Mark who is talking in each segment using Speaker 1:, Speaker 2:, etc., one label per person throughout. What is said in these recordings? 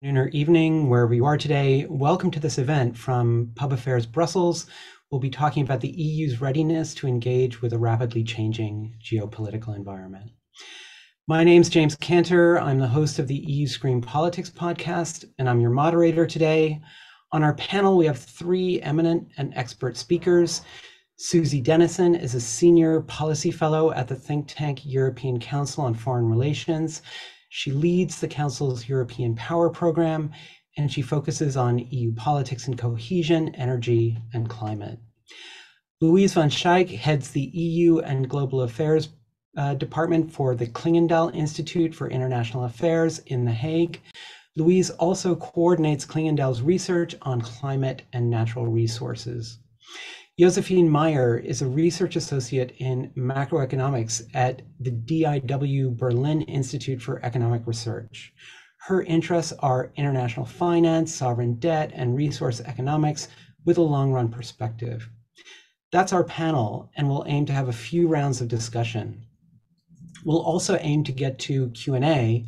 Speaker 1: Or evening, wherever you are today. Welcome to this event from Pub Affairs Brussels. We'll be talking about the EU's readiness to engage with a rapidly changing geopolitical environment. My name's James Kanter. I'm the host of the EU Screen Politics podcast, and I'm your moderator today. On our panel, we have three eminent and expert speakers. Susi Dennison is a senior policy fellow at the think tank European Council on Foreign Relations. She leads the Council's European Power Program, and she focuses on EU politics and cohesion, energy, and climate. Louise van Schaik heads the EU and Global Affairs Department for the Klingendahl Institute for International Affairs in The Hague. Louise also coordinates Klingendahl's research on climate and natural resources. Josefin Meyer is a research associate in macroeconomics at the DIW Berlin Institute for Economic Research. Her interests are international finance, sovereign debt, and resource economics with a long-run perspective. That's our panel, and we'll aim to have a few rounds of discussion. We'll also aim to get to Q&A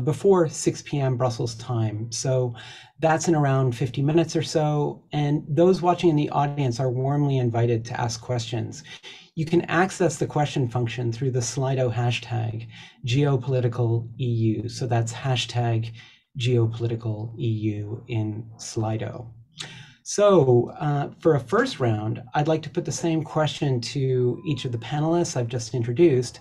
Speaker 1: before 6 p.m. Brussels time. So that's in around 50 minutes or so. And those watching in the audience are warmly invited to ask questions. You can access the question function through the Slido hashtag geopoliticalEU. So that's hashtag geopoliticalEU in Slido. So for a first round, I'd like to put the same question to each of the panelists I've just introduced,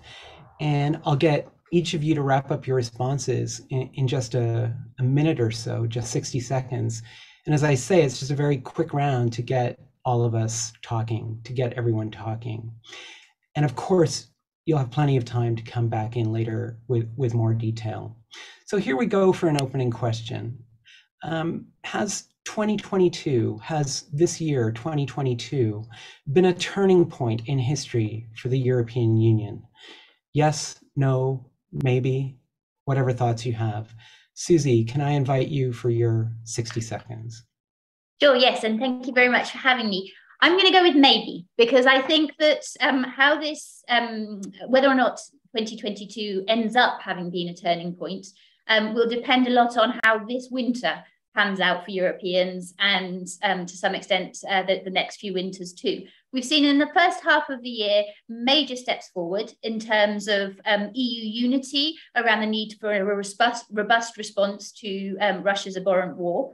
Speaker 1: and I'll get each of you to wrap up your responses in just a minute or so, just 60 seconds. And as I say, it's just a very quick round to get all of us talking, to get everyone talking. And of course, you'll have plenty of time to come back in later with more detail. So here we go for an opening question. Has this year, 2022, been a turning point in history for the European Union? Yes, no, maybe, whatever thoughts you have. Susi, can I invite you for your 60 seconds?
Speaker 2: Sure, yes, and thank you very much for having me. I'm going to go with maybe, because I think that whether or not 2022 ends up having been a turning point will depend a lot on how this winter pans out for Europeans and to some extent the next few winters too. We've seen in the first half of the year major steps forward in terms of EU unity around the need for a robust response to Russia's abhorrent war.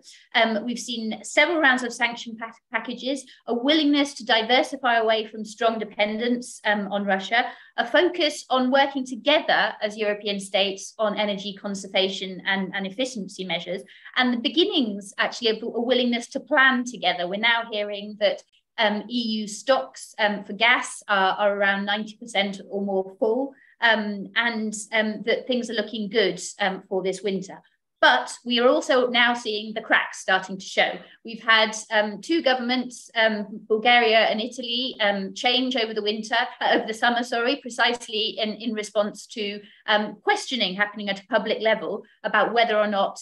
Speaker 2: We've seen several rounds of sanction packages, a willingness to diversify away from strong dependence on Russia, a focus on working together as European states on energy conservation and efficiency measures, and the beginnings actually of a willingness to plan together. We're now hearing that EU stocks for gas are around 90% or more full, and that things are looking good for this winter. But we are also now seeing the cracks starting to show. We've had two governments, Bulgaria and Italy, change over the summer, precisely in response to questioning happening at a public level about whether or not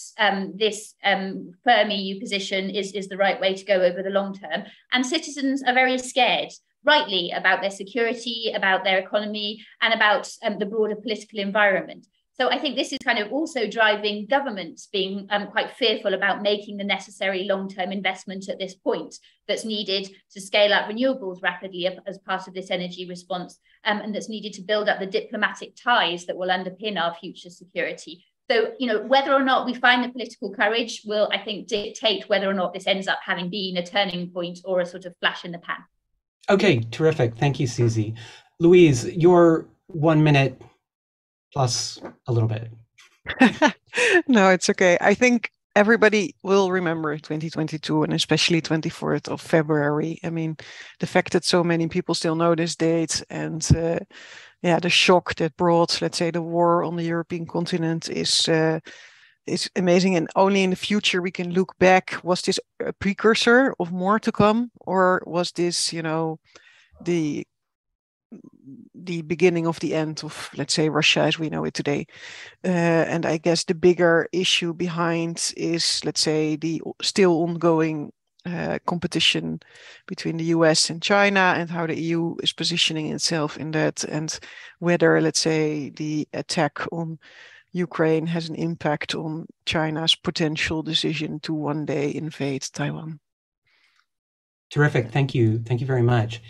Speaker 2: this firm EU position is the right way to go over the long term. And citizens are very scared, rightly, about their security, about their economy, and about the broader political environment. So I think this is kind of also driving governments being quite fearful about making the necessary long-term investment at this point that's needed to scale up renewables rapidly as part of this energy response, and that's needed to build up the diplomatic ties that will underpin our future security. So, whether or not we find the political courage will, I think, dictate whether or not this ends up having been a turning point or a sort of flash in the pan.
Speaker 1: Okay, terrific. Thank you, Susi. Louise, your 1 minute plus a little bit.
Speaker 3: No, it's okay. I think everybody will remember 2022 and especially 24th of February. I mean, the fact that so many people still know this date and the shock that brought, let's say, the war on the European continent is amazing. And only in the future we can look back. Was this a precursor of more to come, or was this, the beginning of the end of, let's say, Russia as we know it today? And I guess the bigger issue behind is, let's say, the still ongoing competition between the US and China, and how the EU is positioning itself in that, and whether, let's say, the attack on Ukraine has an impact on China's potential decision to one day invade Taiwan.
Speaker 1: Terrific. Thank you. Thank you very much.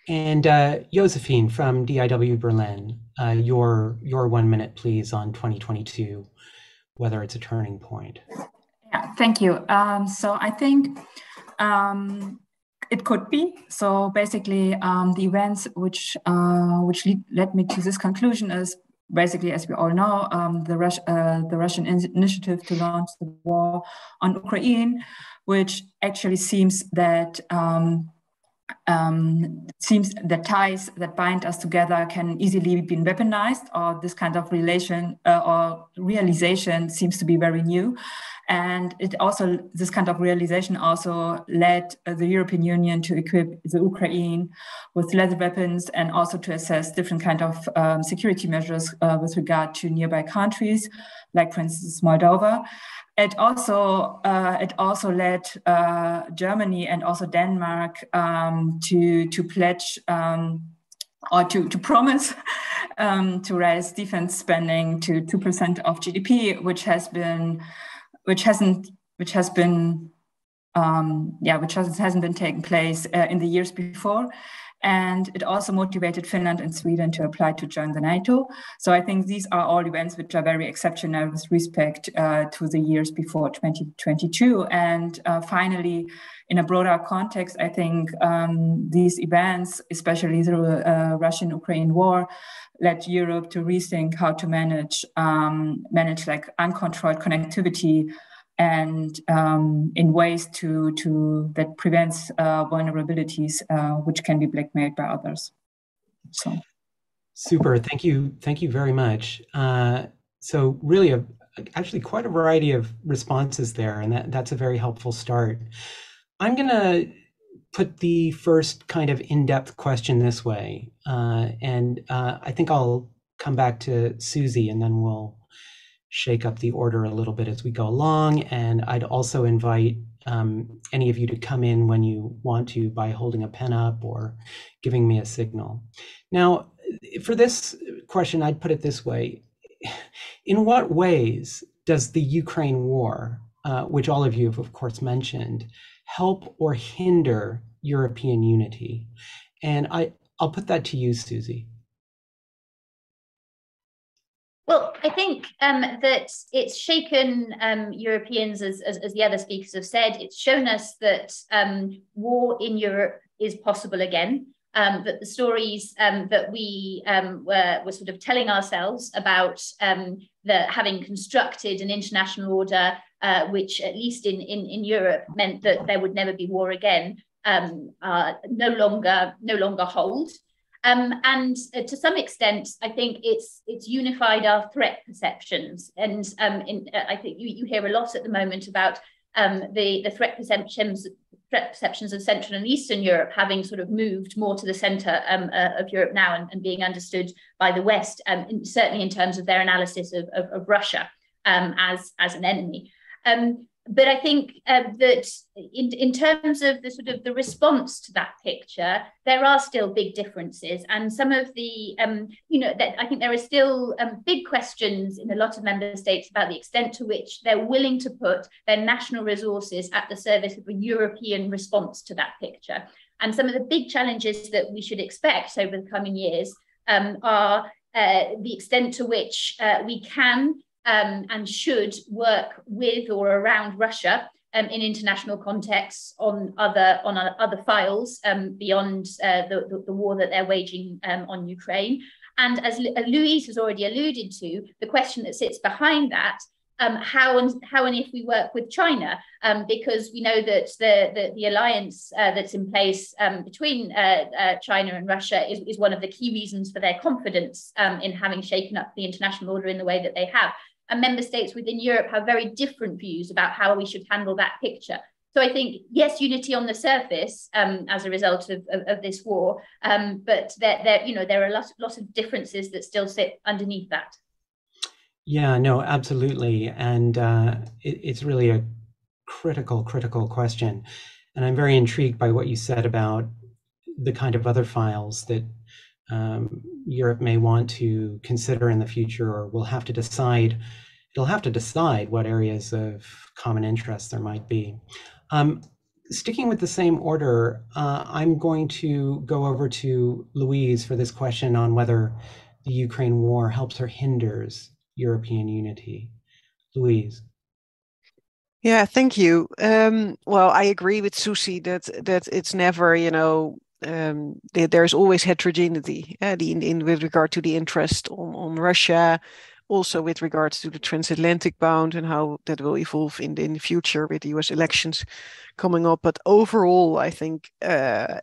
Speaker 1: And Josefin from DIW Berlin, your 1 minute, please, on 2022, whether it's a turning point.
Speaker 4: Yeah, thank you. So I think it could be. So basically, the events which led me to this conclusion is basically, as we all know, the Russian initiative to launch the war on Ukraine, which actually seems that ties that bind us together can easily be weaponized, or this kind of relation or realization seems to be very new. And this kind of realization also led the European Union to equip the Ukraine with lethal weapons, and also to assess different kind of security measures with regard to nearby countries, like for instance Moldova. It also led Germany and also Denmark to pledge or to promise to raise defense spending to 2% of GDP, which hasn't been taking place in the years before. And it also motivated Finland and Sweden to apply to join the NATO. So I think these are all events which are very exceptional with respect to the years before 2022. And finally, in a broader context, I think these events, especially the Russian-Ukraine war, led Europe to rethink how to manage like uncontrolled connectivity, and in ways that prevents vulnerabilities which can be blackmailed by others. So,
Speaker 1: super. Thank you very much. So really, actually quite a variety of responses there, and that's a very helpful start. I'm going to put the first kind of in-depth question this way, and I think I'll come back to Susi, and then we'll shake up the order a little bit as we go along. And I'd also invite any of you to come in when you want to by holding a pen up or giving me a signal. Now, for this question, I'd put it this way. In what ways does the Ukraine war, which all of you have of course mentioned, help or hinder European unity? And I'll put that to you, Susi.
Speaker 2: Well, I think that it's shaken Europeans, as the other speakers have said. It's shown us that war in Europe is possible again, that the stories that we were sort of telling ourselves about having constructed an international order, which at least in Europe meant that there would never be war again, no longer hold. And to some extent, I think it's unified our threat perceptions. And I think you hear a lot at the moment about the threat perceptions of Central and Eastern Europe having sort of moved more to the centre of Europe now, and being understood by the West, certainly in terms of their analysis of Russia as an enemy. But I think that in terms of the response to that picture, there are still big differences, and some of the that I think there are still big questions in a lot of member states about the extent to which they're willing to put their national resources at the service of a European response to that picture. And some of the big challenges that we should expect over the coming years are the extent to which we can and should work with or around Russia in international contexts on other files beyond the war that they're waging on Ukraine. And as Louise has already alluded to, the question that sits behind that, how and if we work with China, because we know that the alliance that's in place between China and Russia is one of the key reasons for their confidence in having shaken up the international order in the way that they have. And member states within Europe have very different views about how we should handle that picture. So I think, yes, unity on the surface as a result of this war, but there are lots of differences that still sit underneath that.
Speaker 1: Yeah, no, absolutely. And it's really a critical question. And I'm very intrigued by what you said about the kind of other files that Europe may want to consider in the future, or will have to decide. It'll have to decide what areas of common interest there might be. Sticking with the same order, I'm going to go over to Louise for this question on whether the Ukraine war helps or hinders European unity. Louise.
Speaker 3: Yeah, thank you. Well, I agree with Susi that it's never, there's always heterogeneity with regard to the interest on Russia, also with regards to the transatlantic bound and how that will evolve in the future with the US elections coming up. But overall, I think a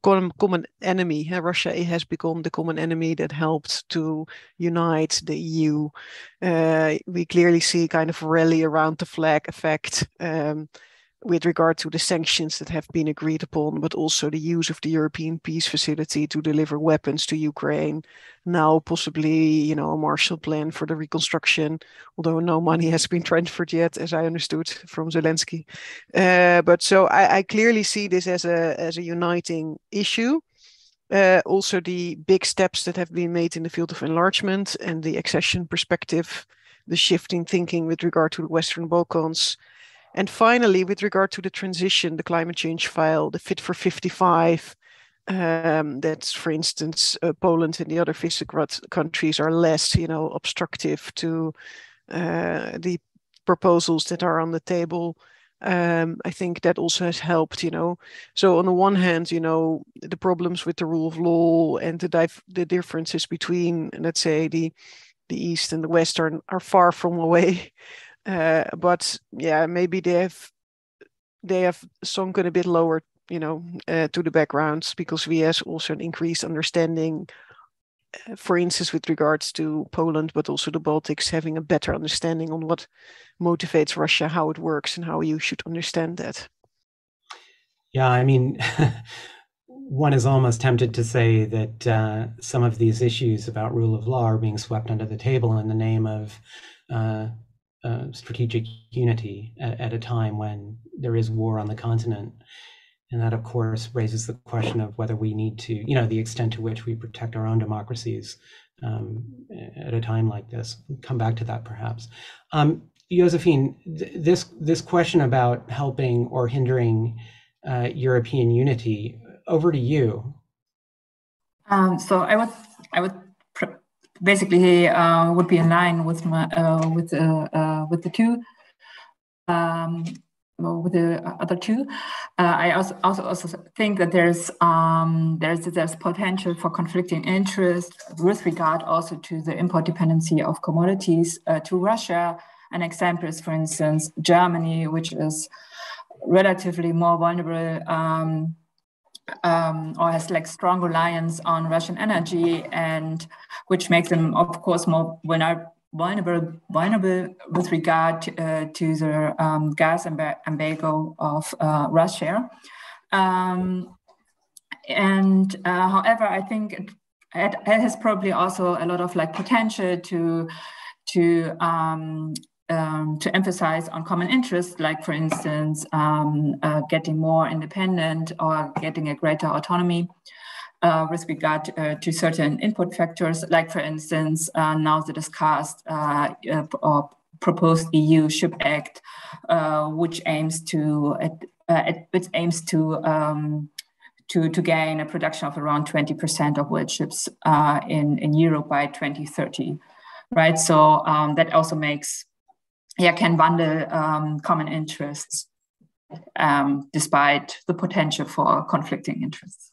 Speaker 3: common enemy, Russia has become the common enemy that helped to unite the EU. We clearly see kind of a rally around the flag effect with regard to the sanctions that have been agreed upon, but also the use of the European Peace Facility to deliver weapons to Ukraine. Now possibly, a Marshall Plan for the reconstruction, although no money has been transferred yet, as I understood from Zelensky. But so I clearly see this as a uniting issue. Also the big steps that have been made in the field of enlargement and the accession perspective, the shifting thinking with regard to the Western Balkans. And finally, with regard to the transition, the climate change file, the Fit for 55, that's, for instance, Poland and the other Visegrad countries are less, obstructive to the proposals that are on the table. I think that also has helped, So on the one hand, the problems with the rule of law and the differences between, let's say, the East and the West are far from away. But yeah, maybe they have sunken a bit lower, to the backgrounds, because we have also an increased understanding, for instance, with regards to Poland, but also the Baltics, having a better understanding on what motivates Russia, how it works, and how you should understand that.
Speaker 1: Yeah, I mean, one is almost tempted to say that some of these issues about rule of law are being swept under the table in the name of strategic unity at a time when there is war on the continent. And that, of course, raises the question of whether we need to, the extent to which we protect our own democracies at a time like this. We'll come back to that, perhaps. Josefin, this question about helping or hindering European unity, over to you.
Speaker 4: So I would basically would be in line with my with the two. With the other two, I also think that there's potential for conflicting interest with regard also to the import dependency of commodities to Russia. An example is, for instance, Germany, which is relatively more vulnerable or has like strong reliance on Russian energy, and which makes them, of course, more vulnerable with regard to the gas embargo of Russia. However, I think it has probably also a lot of like potential to emphasize on common interests, like, for instance, getting more independent or getting a greater autonomy with regard to certain input factors, like, for instance, now the discussed or proposed EU Ship Act, which aims to gain a production of around 20% of world ships in Europe by 2030, right? So that also can bundle common interests despite the potential for conflicting interests.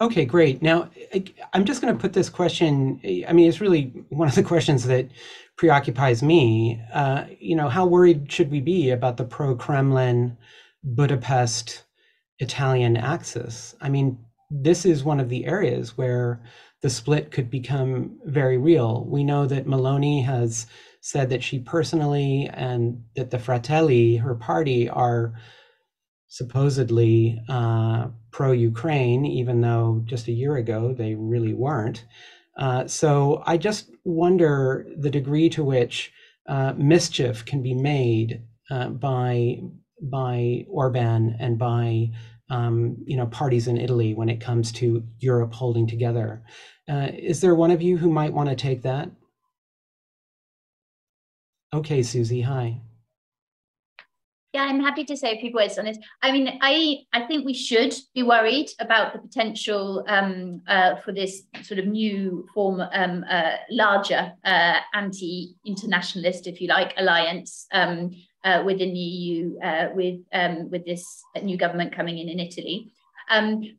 Speaker 1: Okay, great. Now, I'm just going to put this question, I mean, it's really one of the questions that preoccupies me. How worried should we be about the pro-Kremlin Budapest Italian axis? I mean, this is one of the areas where the split could become very real. We know that Meloni has said that she personally and that the Fratelli, her party, are supposedly pro-Ukraine, even though just a year ago they really weren't. So I just wonder the degree to which mischief can be made by Orban and by parties in Italy when it comes to Europe holding together. Is there one of you who might want to take that? Okay, Susi, hi.
Speaker 2: Yeah, I'm happy to say a few words on this. I mean, I think we should be worried about the potential for this sort of new form, larger anti-internationalist, if you like, alliance within the EU with this new government coming in Italy.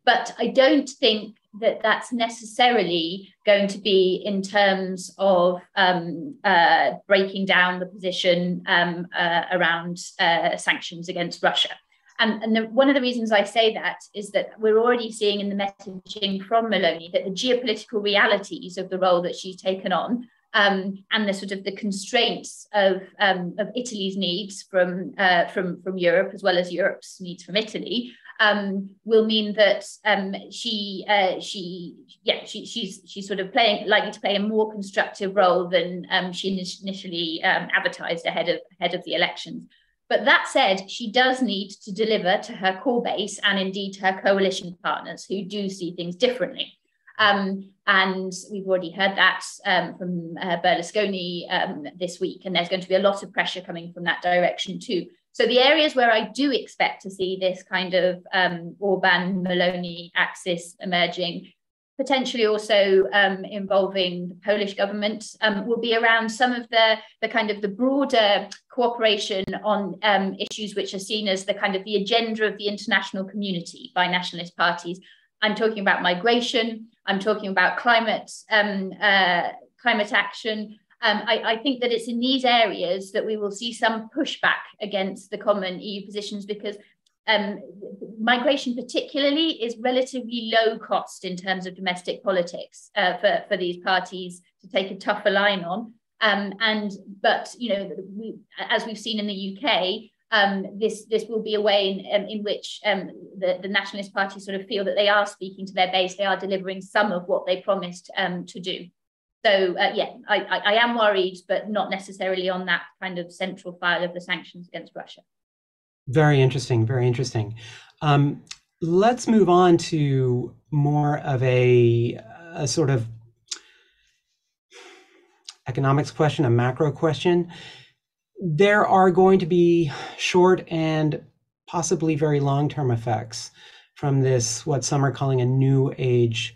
Speaker 2: But I don't think that that's necessarily going to be in terms of breaking down the position around sanctions against Russia. And one of the reasons I say that is that we're already seeing in the messaging from Meloni that the geopolitical realities of the role that she's taken on and the sort of the constraints of Italy's needs from Europe, as well as Europe's needs from Italy, will mean that she's sort of likely to play a more constructive role than she initially advertised ahead of the elections. But that said, she does need to deliver to her core base and indeed her coalition partners who do see things differently. And we've already heard that from Berlusconi this week, and there's going to be a lot of pressure coming from that direction too. So the areas where I do expect to see this kind of Orban-Meloni axis emerging, potentially also involving the Polish government, will be around some of the kind of the broader cooperation on issues which are seen as the kind of the agenda of the international community by nationalist parties. I'm talking about migration. I'm talking about climate action. I think that it's in these areas that we will see some pushback against the common EU positions, because migration particularly is relatively low cost in terms of domestic politics for these parties to take a tougher line on. But as we've seen in the UK, this will be a way in which the nationalist parties sort of feel that they are speaking to their base, they are delivering some of what they promised to do. So I am worried, but not necessarily on that kind of central file of the sanctions against Russia.
Speaker 1: Very interesting, very interesting. Let's move on to more of a sort of economics question, a macro question. There are going to be short and possibly very long-term effects from this, what some are calling a new age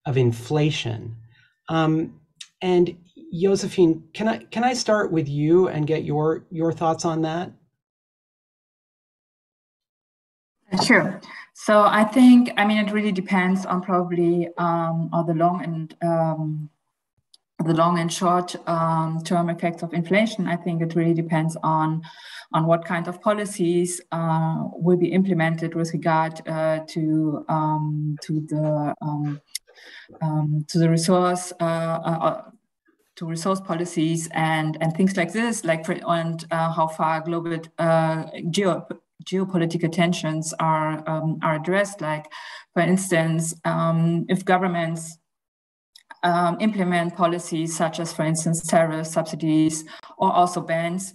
Speaker 1: of inflation. And Josefin, can I start with you and get your thoughts on that?
Speaker 4: Sure. So I think, it really depends on probably on the long and short term effects of inflation. I think it really depends on what kind of policies will be implemented with regard to the resource policies and things like this, and how far global geopolitical tensions are addressed. Like, for instance, if governments implement policies such as, for instance, tariffs, subsidies, or also bans,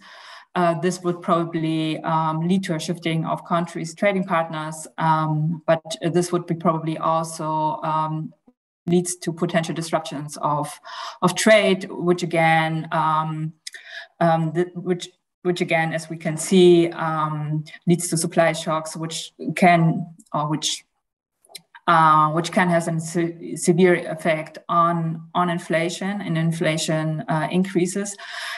Speaker 4: this would probably lead to a shifting of countries' trading partners, but this would be probably also leads to potential disruptions of trade, which again, which again, as we can see, leads to supply shocks, which can have a severe effect on inflation, and inflation increases,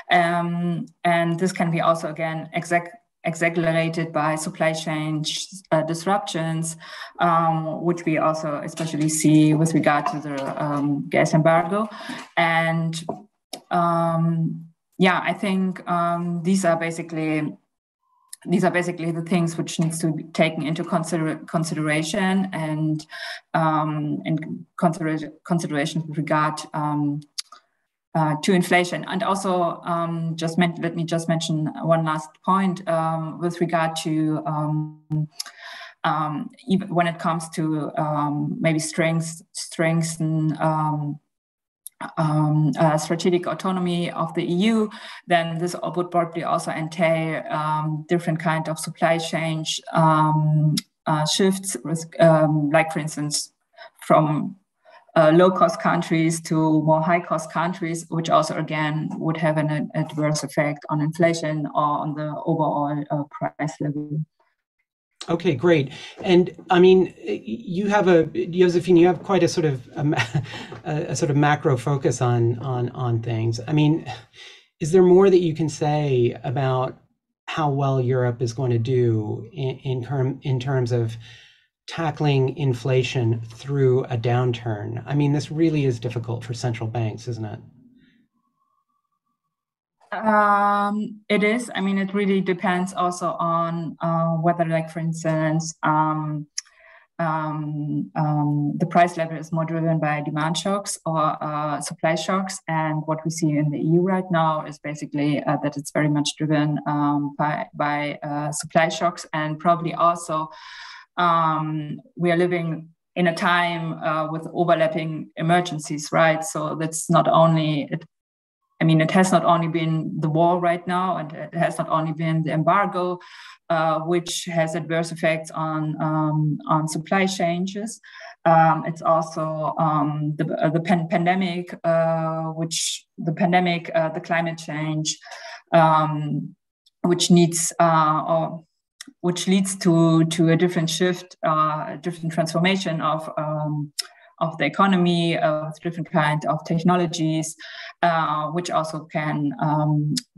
Speaker 4: and this can be also again exaggerated by supply chain disruptions, which we also especially see with regard to the gas embargo. And I think these are basically the things which needs to be taken into consideration and consideration with regard to inflation. And also, let me just mention one last point with regard to even when it comes to maybe strengthen strategic autonomy of the EU, then this would probably also entail different kind of supply chain shifts, like for instance, from low-cost countries to more high-cost countries, which also again would have an adverse effect on inflation or on the overall price level.
Speaker 1: Okay, great. And I mean, you have Josefin, you have quite a sort of a sort of macro focus on things. I mean, is there more that you can say about how well Europe is going to do in terms of tackling inflation through a downturn? I mean, this really is difficult for central banks, isn't it?
Speaker 4: It is. I mean, it really depends also on whether, like, for instance, the price level is more driven by demand shocks or supply shocks. And what we see in the EU right now is basically that it's very much driven by supply shocks, and probably also we are living in a time with overlapping emergencies, right? So that's not only it has not only been the war right now, and it has not only been the embargo, which has adverse effects on supply changes. It's also the pandemic, the climate change, which leads to a different shift, a different transformation of the economy, of different kind of technologies, which also can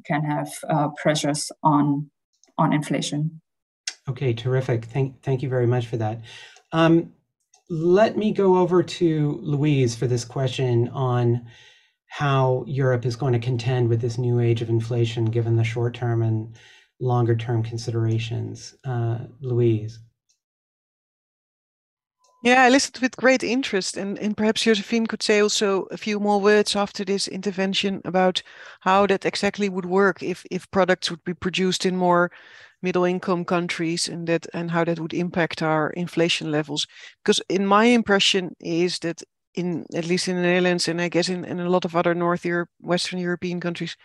Speaker 4: have pressures on inflation.
Speaker 1: Okay, terrific. Thank you very much for that. Let me go over to Louise for this question on how Europe is going to contend with this new age of inflation, given the short-term and longer-term considerations. Louise.
Speaker 3: Yeah, I listened with great interest, and perhaps Josefin could say also a few more words after this intervention about how that exactly would work if products would be produced in more middle-income countries, and how that would impact our inflation levels. Because in my impression is that at least in the Netherlands, and I guess in a lot of other Western European countries,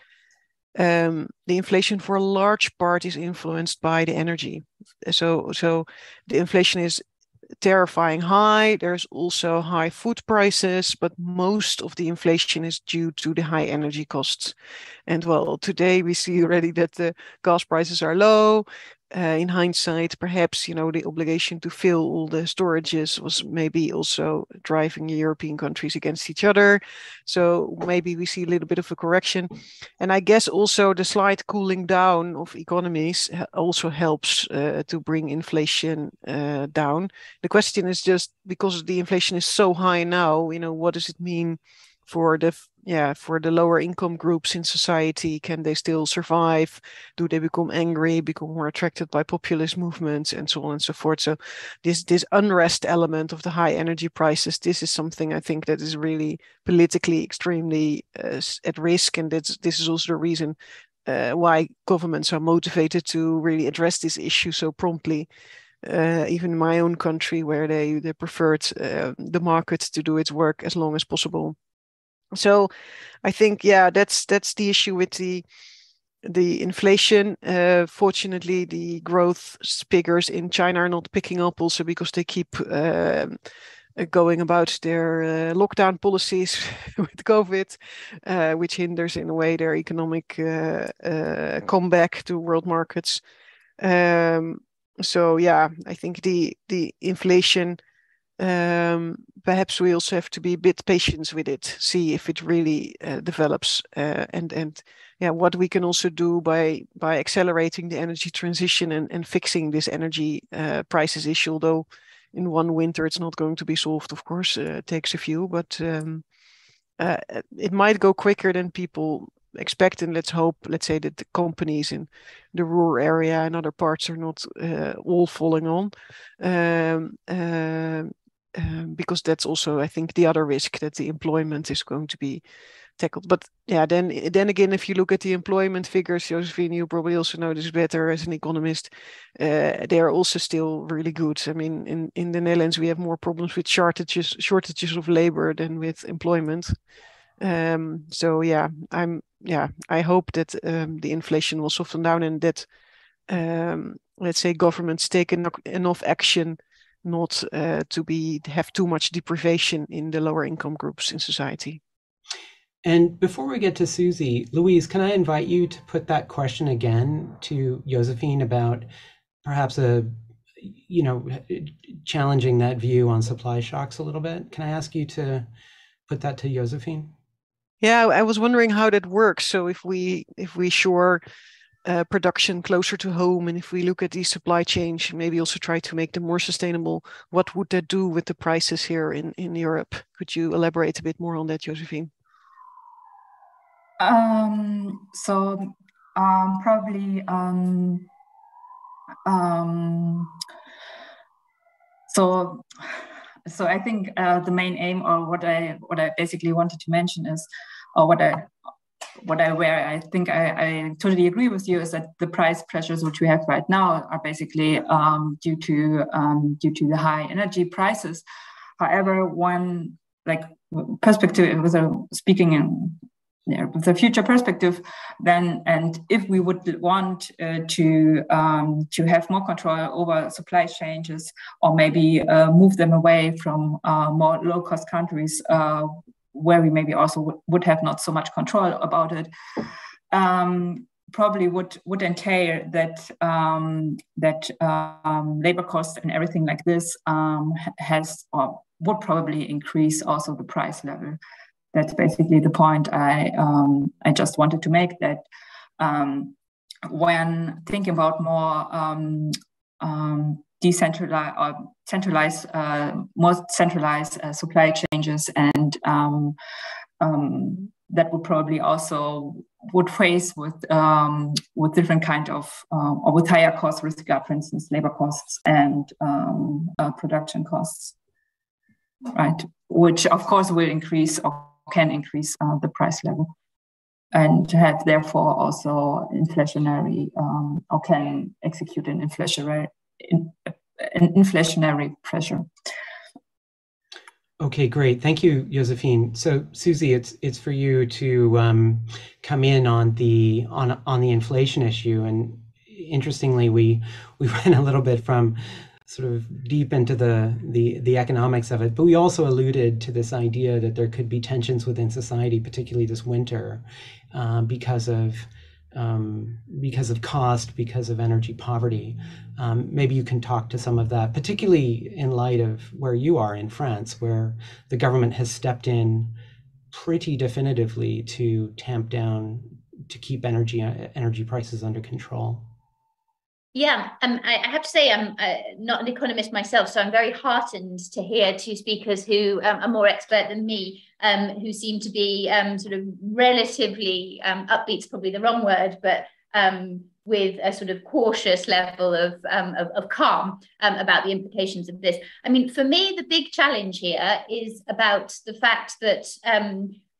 Speaker 3: the inflation for a large part is influenced by the energy. So the inflation is terrifying high. There's also high food prices, but most of the inflation is due to the high energy costs. And well, today we see already that the gas prices are low. In hindsight, perhaps, the obligation to fill all the storages was maybe also driving European countries against each other. So maybe we see a little bit of a correction. And I guess also the slight cooling down of economies also helps to bring inflation down. The question is just, because the inflation is so high now, what does it mean for the lower income groups in society? Can they still survive? Do they become angry, become more attracted by populist movements, and so on and so forth? So this unrest element of the high energy prices, this is something I think that is really politically extremely at risk, and this is also the reason why governments are motivated to really address this issue so promptly. Even in my own country, where they preferred the market to do its work as long as possible. So I think, that's the issue with the inflation. Fortunately, the growth figures in China are not picking up, also because they keep going about their lockdown policies with COVID, which hinders in a way their economic comeback to world markets. So I think the inflation, perhaps we also have to be a bit patient with it, see if it really develops, and what we can also do by accelerating the energy transition and fixing this energy prices issue. Although in one winter it's not going to be solved, of course. It takes a few, but it might go quicker than people expect, and let's hope, let's say, that the companies in the rural area and other parts are not all falling on, because that's also, I think, the other risk, that the employment is going to be tackled. But then again, if you look at the employment figures, Josefin, you probably also know this better as an economist, they are also still really good. I mean, in the Netherlands, we have more problems with shortages of labor than with employment. I hope that the inflation will soften down, and that let's say, governments take enough action not to have too much deprivation in the lower income groups in society.
Speaker 1: And before we get to Susi, Louise, can I invite you to put that question again to Josefin about perhaps challenging that view on supply shocks a little bit? Can I ask you to put that to Josefin?
Speaker 3: Yeah, I was wondering how that works. So if we shore production closer to home, and if we look at these supply chains, maybe also try to make them more sustainable, what would that do with the prices here in Europe? Could you elaborate a bit more on that, Josefin?
Speaker 4: Probably. So I think the main aim, or what I basically wanted to mention is, or where I think I totally agree with you, is that the price pressures which we have right now are basically due to the high energy prices. However, one perspective, speaking in with a future perspective, then, and if we would want to have more control over supply chains, or maybe move them away from more low-cost countries where we maybe also would have not so much control about it, probably would entail that labor costs and everything like this has, or would probably increase also the price level. That's basically the point I just wanted to make, that when thinking about more decentralized or centralized, more centralized supply chains, and that would probably also would face with different kind of or with higher costs with regard, for instance, labor costs and production costs, right? Which of course will increase or can increase the price level, and have therefore also inflationary or can execute an inflationary pressure.
Speaker 1: Okay, great. Thank you, Josefin. So Susi, it's for you to come in on the inflation issue. And interestingly, we ran a little bit from sort of deep into the economics of it, but we also alluded to this idea that there could be tensions within society, particularly this winter, because of cost, because of energy poverty. Maybe you can talk to some of that, particularly in light of where you are in France, where the government has stepped in pretty definitively to tamp down, to keep energy prices under control.
Speaker 2: Yeah, I have to say I'm not an economist myself, so I'm very heartened to hear two speakers who are more expert than me, who seem to be sort of relatively upbeat's probably the wrong word, but with a sort of cautious level of calm about the implications of this. I mean, for me, the big challenge here is about the fact that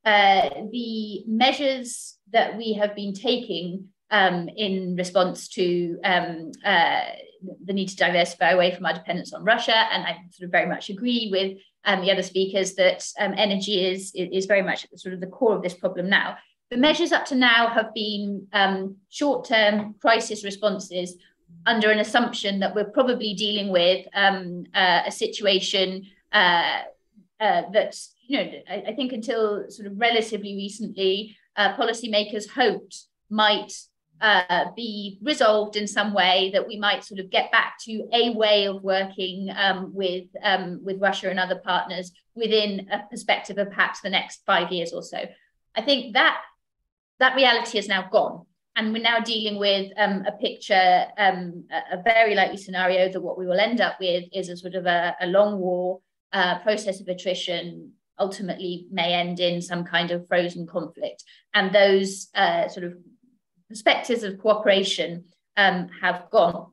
Speaker 2: the measures that we have been taking in response to the need to diversify away from our dependence on Russia, and I sort of very much agree with the other speakers that energy is very much at the sort of the core of this problem now. The measures up to now have been short-term crisis responses under an assumption that we're probably dealing with a situation that, I think until sort of relatively recently, policymakers hoped might be resolved in some way, that we might sort of get back to a way of working with Russia and other partners within a perspective of perhaps the next 5 years or so. I think that reality is now gone, and we're now dealing with a picture, a very likely scenario that what we will end up with is a sort of a long war, process of attrition, ultimately may end in some kind of frozen conflict, and those sort of perspectives of cooperation have gone.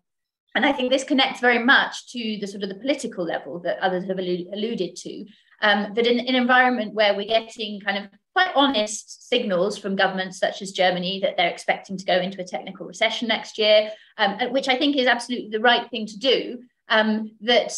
Speaker 2: And I think this connects very much to the sort of the political level that others have alluded to, that in an environment where we're getting kind of quite honest signals from governments such as Germany that they're expecting to go into a technical recession next year, which I think is absolutely the right thing to do. the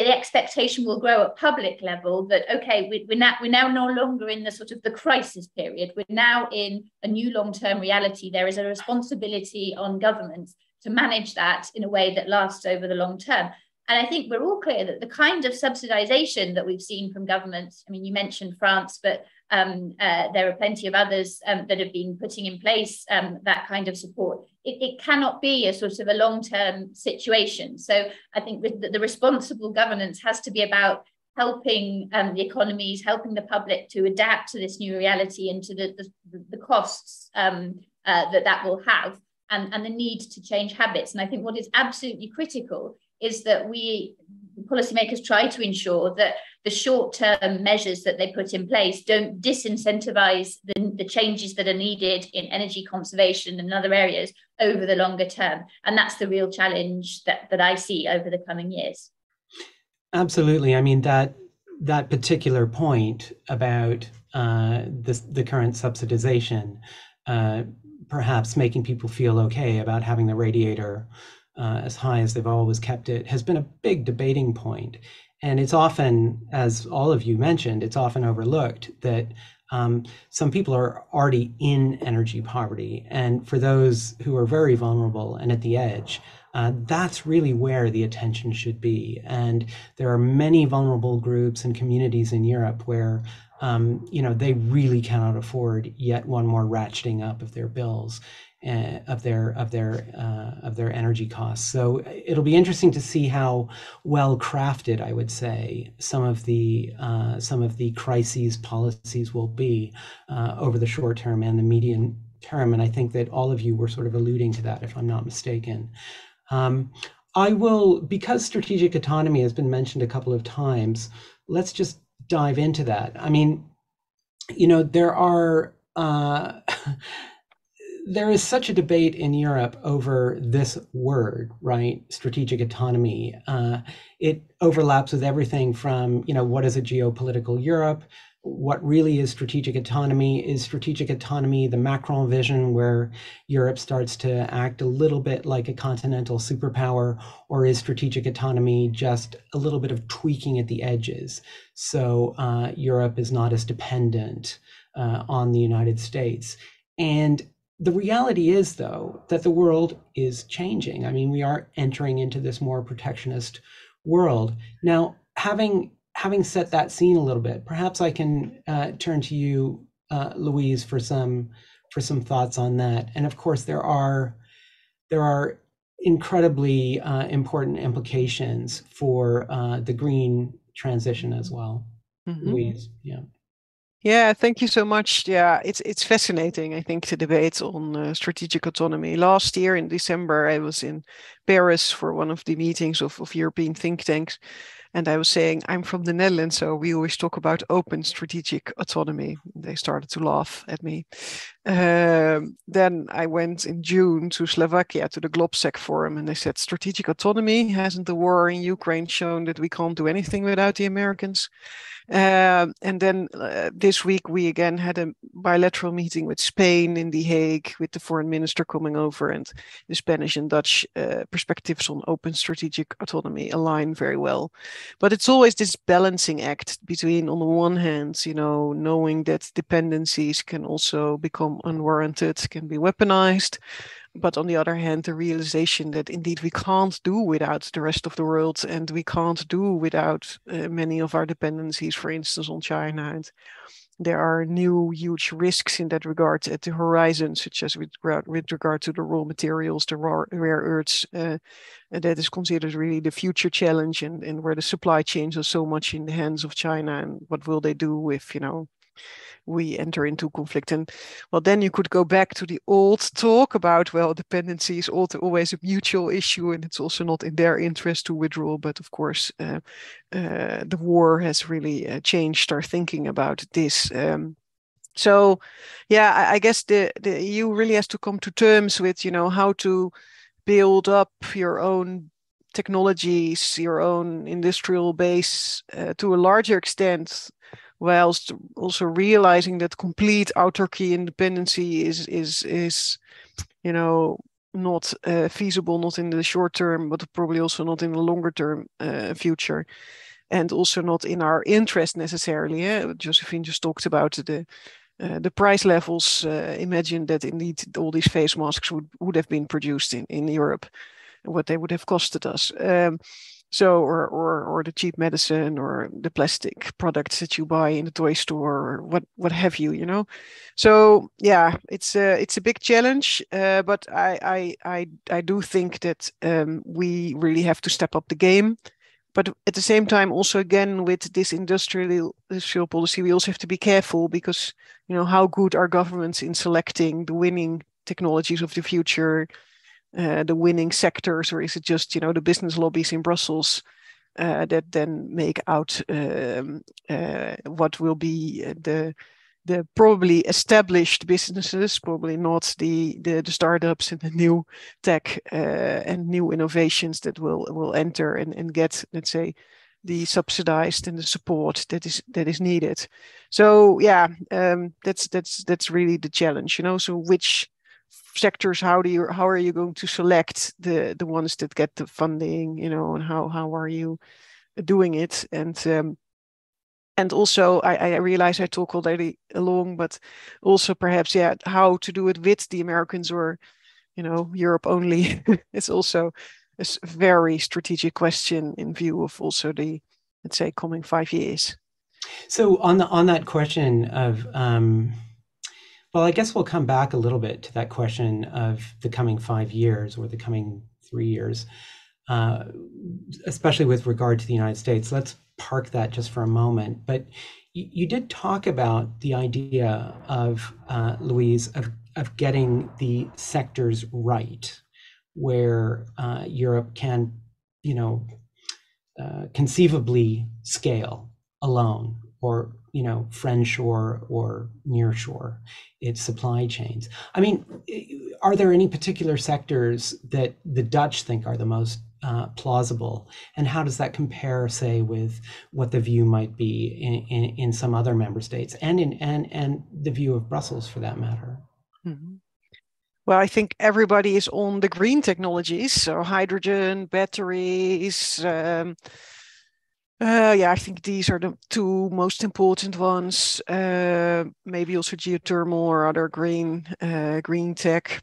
Speaker 2: expectation will grow at public level that, okay, we're now no longer in the sort of the crisis period. We're now in a new long-term reality. There is a responsibility on governments to manage that in a way that lasts over the long term. And I think we're all clear that the kind of subsidization that we've seen from governments, I mean, you mentioned France, but there are plenty of others that have been putting in place that kind of support. It cannot be a sort of a long-term situation. So I think the responsible governance has to be about helping the economies, helping the public to adapt to this new reality and to the costs that will have, and the need to change habits. And I think what is absolutely critical is that we policymakers try to ensure that the short-term measures that they put in place don't disincentivize the changes that are needed in energy conservation and other areas over the longer term. And that's the real challenge that I see over the coming years.
Speaker 1: Absolutely. I mean, that particular point about the current subsidization, perhaps making people feel okay about having the radiator as high as they've always kept it, has been a big debating point. And it's often, as all of you mentioned, it's often overlooked that some people are already in energy poverty. And for those who are very vulnerable and at the edge, that's really where the attention should be. And there are many vulnerable groups and communities in Europe where they really cannot afford yet one more ratcheting up of their bills, of their energy costs. So it'll be interesting to see how well crafted, I would say, some of the crises policies will be over the short term and the medium term. And I think that all of you were sort of alluding to that, if I'm not mistaken. I will, because strategic autonomy has been mentioned a couple of times, let's just dive into that. I mean, there is such a debate in Europe over this word, right? Strategic autonomy. It overlaps with everything from, what is a geopolitical Europe? What really is strategic autonomy? Is strategic autonomy the Macron vision where Europe starts to act a little bit like a continental superpower? Or is strategic autonomy just a little bit of tweaking at the edges? So Europe is not as dependent on the United States. And the reality is, though, that the world is changing. I mean, we are entering into this more protectionist world. Now, having set that scene a little bit, perhaps I can turn to you, Louise, for some thoughts on that. And of course, there are incredibly important implications for the green transition as well. Mm-hmm. Louise, yeah.
Speaker 3: Yeah, thank you so much. Yeah, it's fascinating, I think, the debate on strategic autonomy. Last year in December, I was in Paris for one of the meetings of European think tanks. And I was saying, I'm from the Netherlands, so we always talk about open strategic autonomy. They started to laugh at me. Then I went in June to Slovakia to the Globsec forum, and they said, strategic autonomy, hasn't the war in Ukraine shown that we can't do anything without the Americans? And then this week we again had a bilateral meeting with Spain in The Hague, with the foreign minister coming over, and the Spanish and Dutch perspectives on open strategic autonomy align very well. But it's always this balancing act between, on the one hand, knowing that dependencies can also become unwarranted, can be weaponized. But on the other hand, the realization that indeed we can't do without the rest of the world, and we can't do without many of our dependencies, for instance, on China. And there are new huge risks in that regard at the horizon, such as with regard to the raw materials, the rare earths, that is considered really the future challenge, and where the supply chains are so much in the hands of China. And what will they do if, we enter into conflict? And well, then you could go back to the old talk about, well, dependency is always a mutual issue, and it's also not in their interest to withdraw. But of course, the war has really changed our thinking about this. So, yeah, I guess the EU really has to come to terms with, how to build up your own technologies, your own industrial base to a larger extent, whilst also realizing that complete autarky and dependency is not feasible, not in the short term, but probably also not in the longer term future, and also not in our interest necessarily. Josefin just talked about the price levels. Imagine that indeed all these face masks would have been produced in Europe, and what they would have costed us. So, or the cheap medicine, or the plastic products that you buy in the toy store, or what have you, you know. So yeah, it's a big challenge, but I do think that we really have to step up the game. But at the same time, also again with this industrial policy, we also have to be careful, because you know, how good are governments in selecting the winning technologies of the future, the winning sectors, or is it just, you know, the business lobbies in Brussels that then make out what will be the probably established businesses, probably not the startups and the new tech and new innovations that will enter and get, let's say, the subsidized and the support that is needed. So yeah, that's really the challenge, you know. So which sectors, how are you going to select the ones that get the funding, you know, and how are you doing it? And also I realize I talk already along, but also perhaps, yeah, how to do it with the Americans, or, you know, Europe only. It's also a very strategic question in view of also the, let's say, coming 5 years.
Speaker 1: So on that question of well, I guess we'll come back a little bit to that question of the coming 5 years or the coming 3 years, especially with regard to the United States. Let's park that just for a moment. But you did talk about the idea of, Louise, of getting the sectors right, where Europe can, you know, conceivably scale alone, or, you know, friendshore or nearshore its supply chains. I mean, are there any particular sectors that the Dutch think are the most plausible, and how does that compare, say, with what the view might be in some other member states, and the view of Brussels, for that matter?
Speaker 3: Mm-hmm. Well, I think everybody is on the green technologies, so hydrogen, batteries. Yeah, I think these are the two most important ones. Maybe also geothermal or other green tech.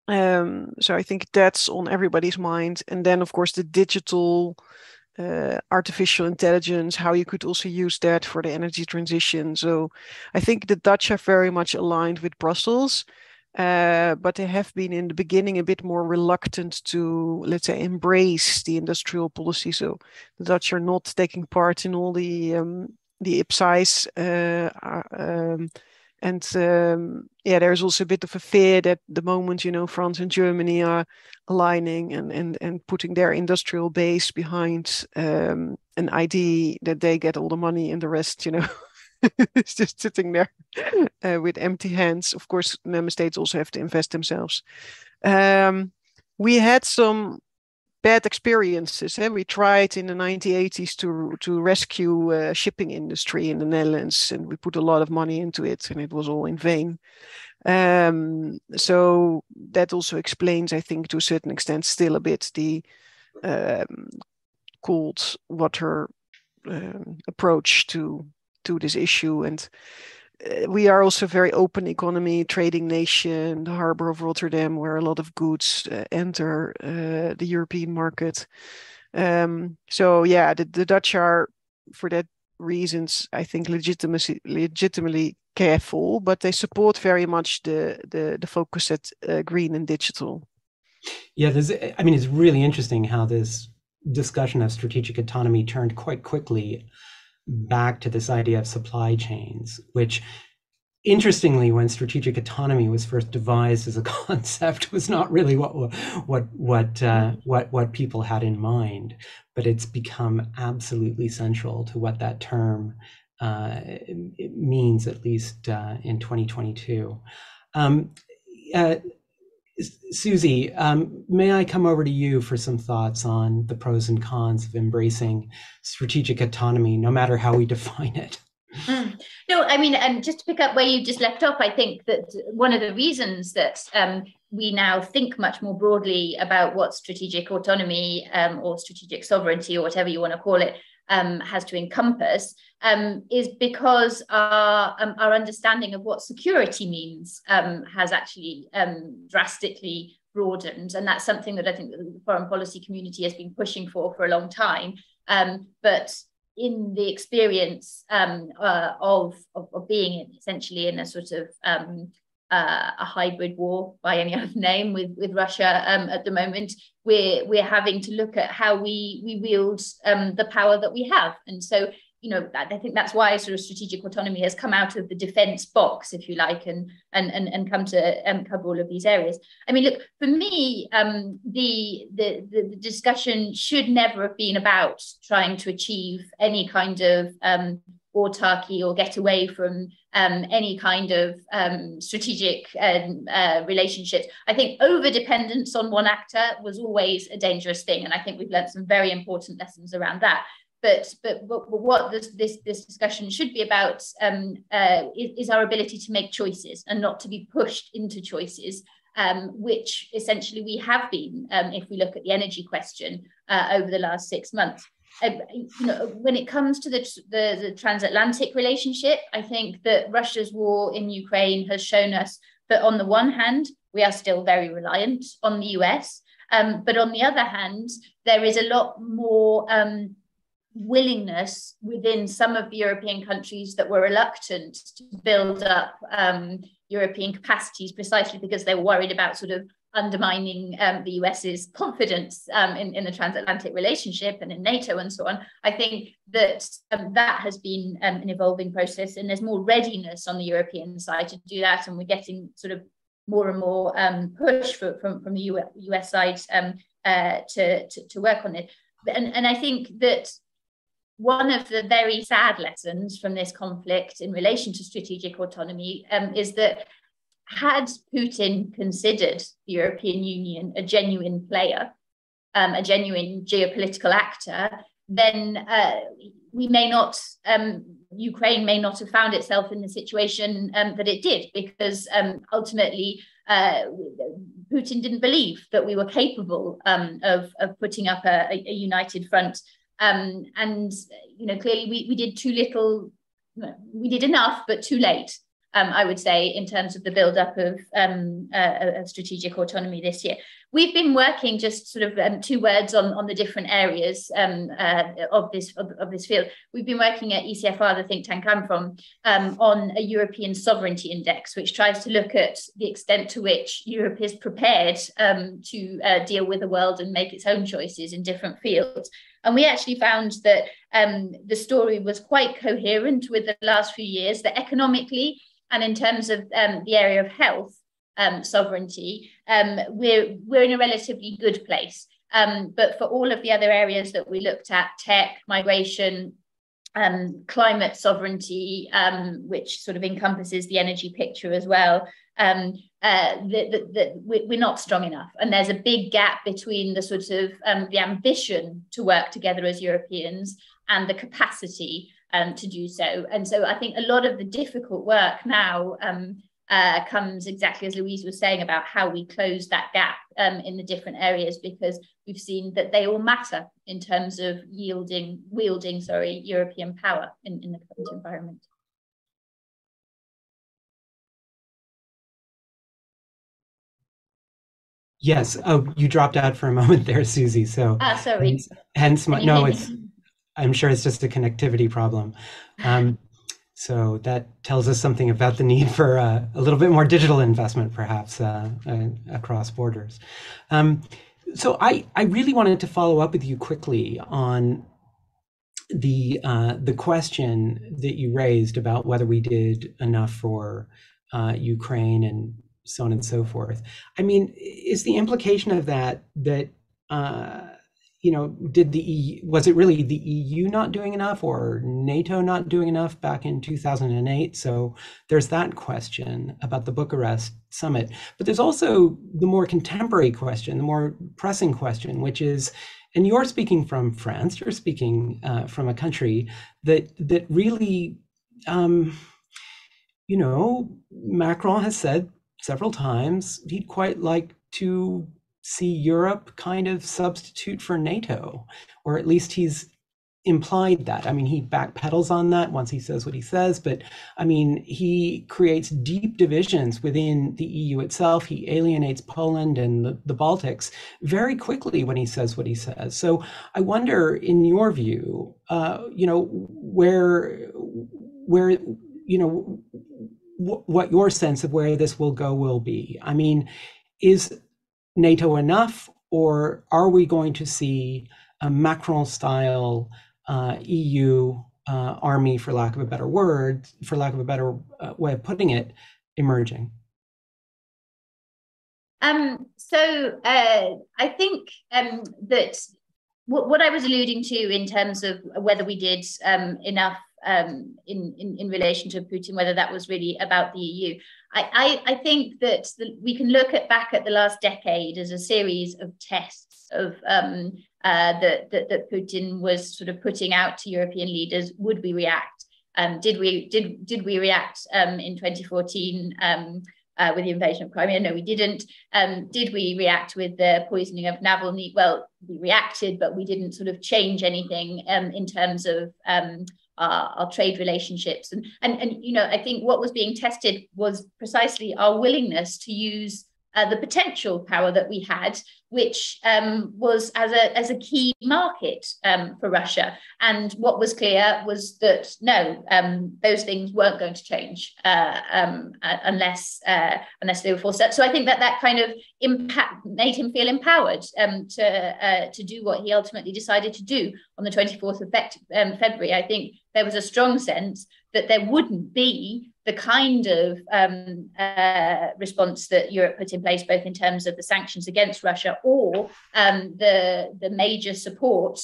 Speaker 3: So I think that's on everybody's mind. And then, of course, the digital, artificial intelligence, how you could also use that for the energy transition. So I think the Dutch are very much aligned with Brussels. But they have been in the beginning a bit more reluctant to, let's say, embrace the industrial policy. So the Dutch are not taking part in all the IPCEIs, yeah, there's also a bit of a fear that the moment, you know, France and Germany are aligning and putting their industrial base behind an ID, that they get all the money and the rest, you know. It's just sitting there with empty hands. Of course, member states also have to invest themselves. We had some bad experiences. We tried in the 1980s to rescue shipping industry in the Netherlands, and we put a lot of money into it, and it was all in vain. So that also explains, I think, to a certain extent, still a bit the cold water approach to this issue. And we are also a very open economy, trading nation, the harbor of Rotterdam, where a lot of goods enter the European market. So yeah, the Dutch are, for that reasons, I think, legitimately careful, but they support very much the focus at green and digital.
Speaker 1: Yeah, I mean, it's really interesting how this discussion of strategic autonomy turned quite quickly back to this idea of supply chains, which, interestingly, when strategic autonomy was first devised as a concept, was not really what people had in mind, but it's become absolutely central to what that term it means, at least in 2022. Susi, may I come over to you for some thoughts on the pros and cons of embracing strategic autonomy, no matter how we define it?
Speaker 2: No, I mean, and just to pick up where you just left off, I think that one of the reasons that we now think much more broadly about what strategic autonomy or strategic sovereignty, or whatever you want to call it, has to encompass, is because our understanding of what security means has actually drastically broadened. And that's something that I think the foreign policy community has been pushing for a long time. But in the experience of being essentially in a sort of a hybrid war by any other name with Russia at the moment, we're having to look at how we wield the power that we have. And so, you know, I think that's why sort of strategic autonomy has come out of the defense box, if you like, and come to cover all of these areas. I mean, look, for me, the discussion should never have been about trying to achieve any kind of autarky or get away from any kind of strategic relationships. I think over-dependence on one actor was always a dangerous thing, and I think we've learned some very important lessons around that. But what this discussion should be about is our ability to make choices and not to be pushed into choices, which essentially we have been, if we look at the energy question over the last 6 months. You know, when it comes to the transatlantic relationship, I think that Russia's war in Ukraine has shown us that on the one hand, we are still very reliant on the US, but on the other hand, there is a lot more willingness within some of the European countries that were reluctant to build up European capacities, precisely because they were worried about sort of undermining the US's confidence in the transatlantic relationship and in NATO and so on. I think that that has been an evolving process, and there's more readiness on the European side to do that, and we're getting sort of more and more push from the US side to work on it. And I think that one of the very sad lessons from this conflict in relation to strategic autonomy is that had Putin considered the European Union a genuine player, a genuine geopolitical actor, then we may not, Ukraine may not have found itself in the situation that it did, because ultimately Putin didn't believe that we were capable of putting up a united front. And, you know, clearly we did too little, we did enough, but too late, I would say, in terms of the build-up of strategic autonomy this year. We've been working, just sort of 2 words on the different areas of this field. We've been working at ECFR, the think tank I'm from, on a European sovereignty index, which tries to look at the extent to which Europe is prepared to deal with the world and make its own choices in different fields. And we actually found that the story was quite coherent with the last few years, that economically and in terms of the area of health sovereignty, we're in a relatively good place. But for all of the other areas that we looked at, tech, migration, climate sovereignty, which sort of encompasses the energy picture as well, we're not strong enough. And there's a big gap between the sort of the ambition to work together as Europeans and the capacity to do so. And so I think a lot of the difficult work now comes exactly as Louise was saying about how we close that gap in the different areas, because we've seen that they all matter in terms of wielding European power in the current environment.
Speaker 1: Yes. Oh, you dropped out for a moment there, Susi. So
Speaker 2: sorry.
Speaker 1: Hence my, no, it's, I'm sure it's just a connectivity problem. So that tells us something about the need for a little bit more digital investment, perhaps, across borders. So I really wanted to follow up with you quickly on the question that you raised about whether we did enough for Ukraine and so on and so forth. I mean, is the implication of that you know, was it really the EU not doing enough or NATO not doing enough back in 2008? So there's that question about the Bucharest summit. But there's also the more contemporary question, the more pressing question, which is, and you're speaking from France, you're speaking from a country that really, you know, Macron has said several times he'd quite like to see Europe kind of substitute for NATO, or at least he's implied that. I mean, he backpedals on that once he says what he says, but I mean, he creates deep divisions within the EU itself. He alienates Poland and the Baltics very quickly when he says what he says. So I wonder, in your view, where what your sense of where this will go will be. I mean, is NATO enough, or are we going to see a Macron-style EU army, for lack of a better word, for lack of a better way of putting it, emerging?
Speaker 2: So I think that what I was alluding to in terms of whether we did enough in relation to Putin, whether that was really about the EU. I think that we can look back at the last decade as a series of tests of that Putin was sort of putting out to European leaders. Would we react? Did we react in 2014 with the invasion of Crimea? No, we didn't. Did we react with the poisoning of Navalny? Well, we reacted, but we didn't sort of change anything in terms of our trade relationships. And I think what was being tested was precisely our willingness to use the potential power that we had, which was as a key market for Russia. And what was clear was that no, those things weren't going to change unless they were forced. So I think that kind of impact made him feel empowered to do what he ultimately decided to do on the 24th of February. I think there was a strong sense that there wouldn't be the kind of response that Europe put in place, both in terms of the sanctions against Russia or the major support,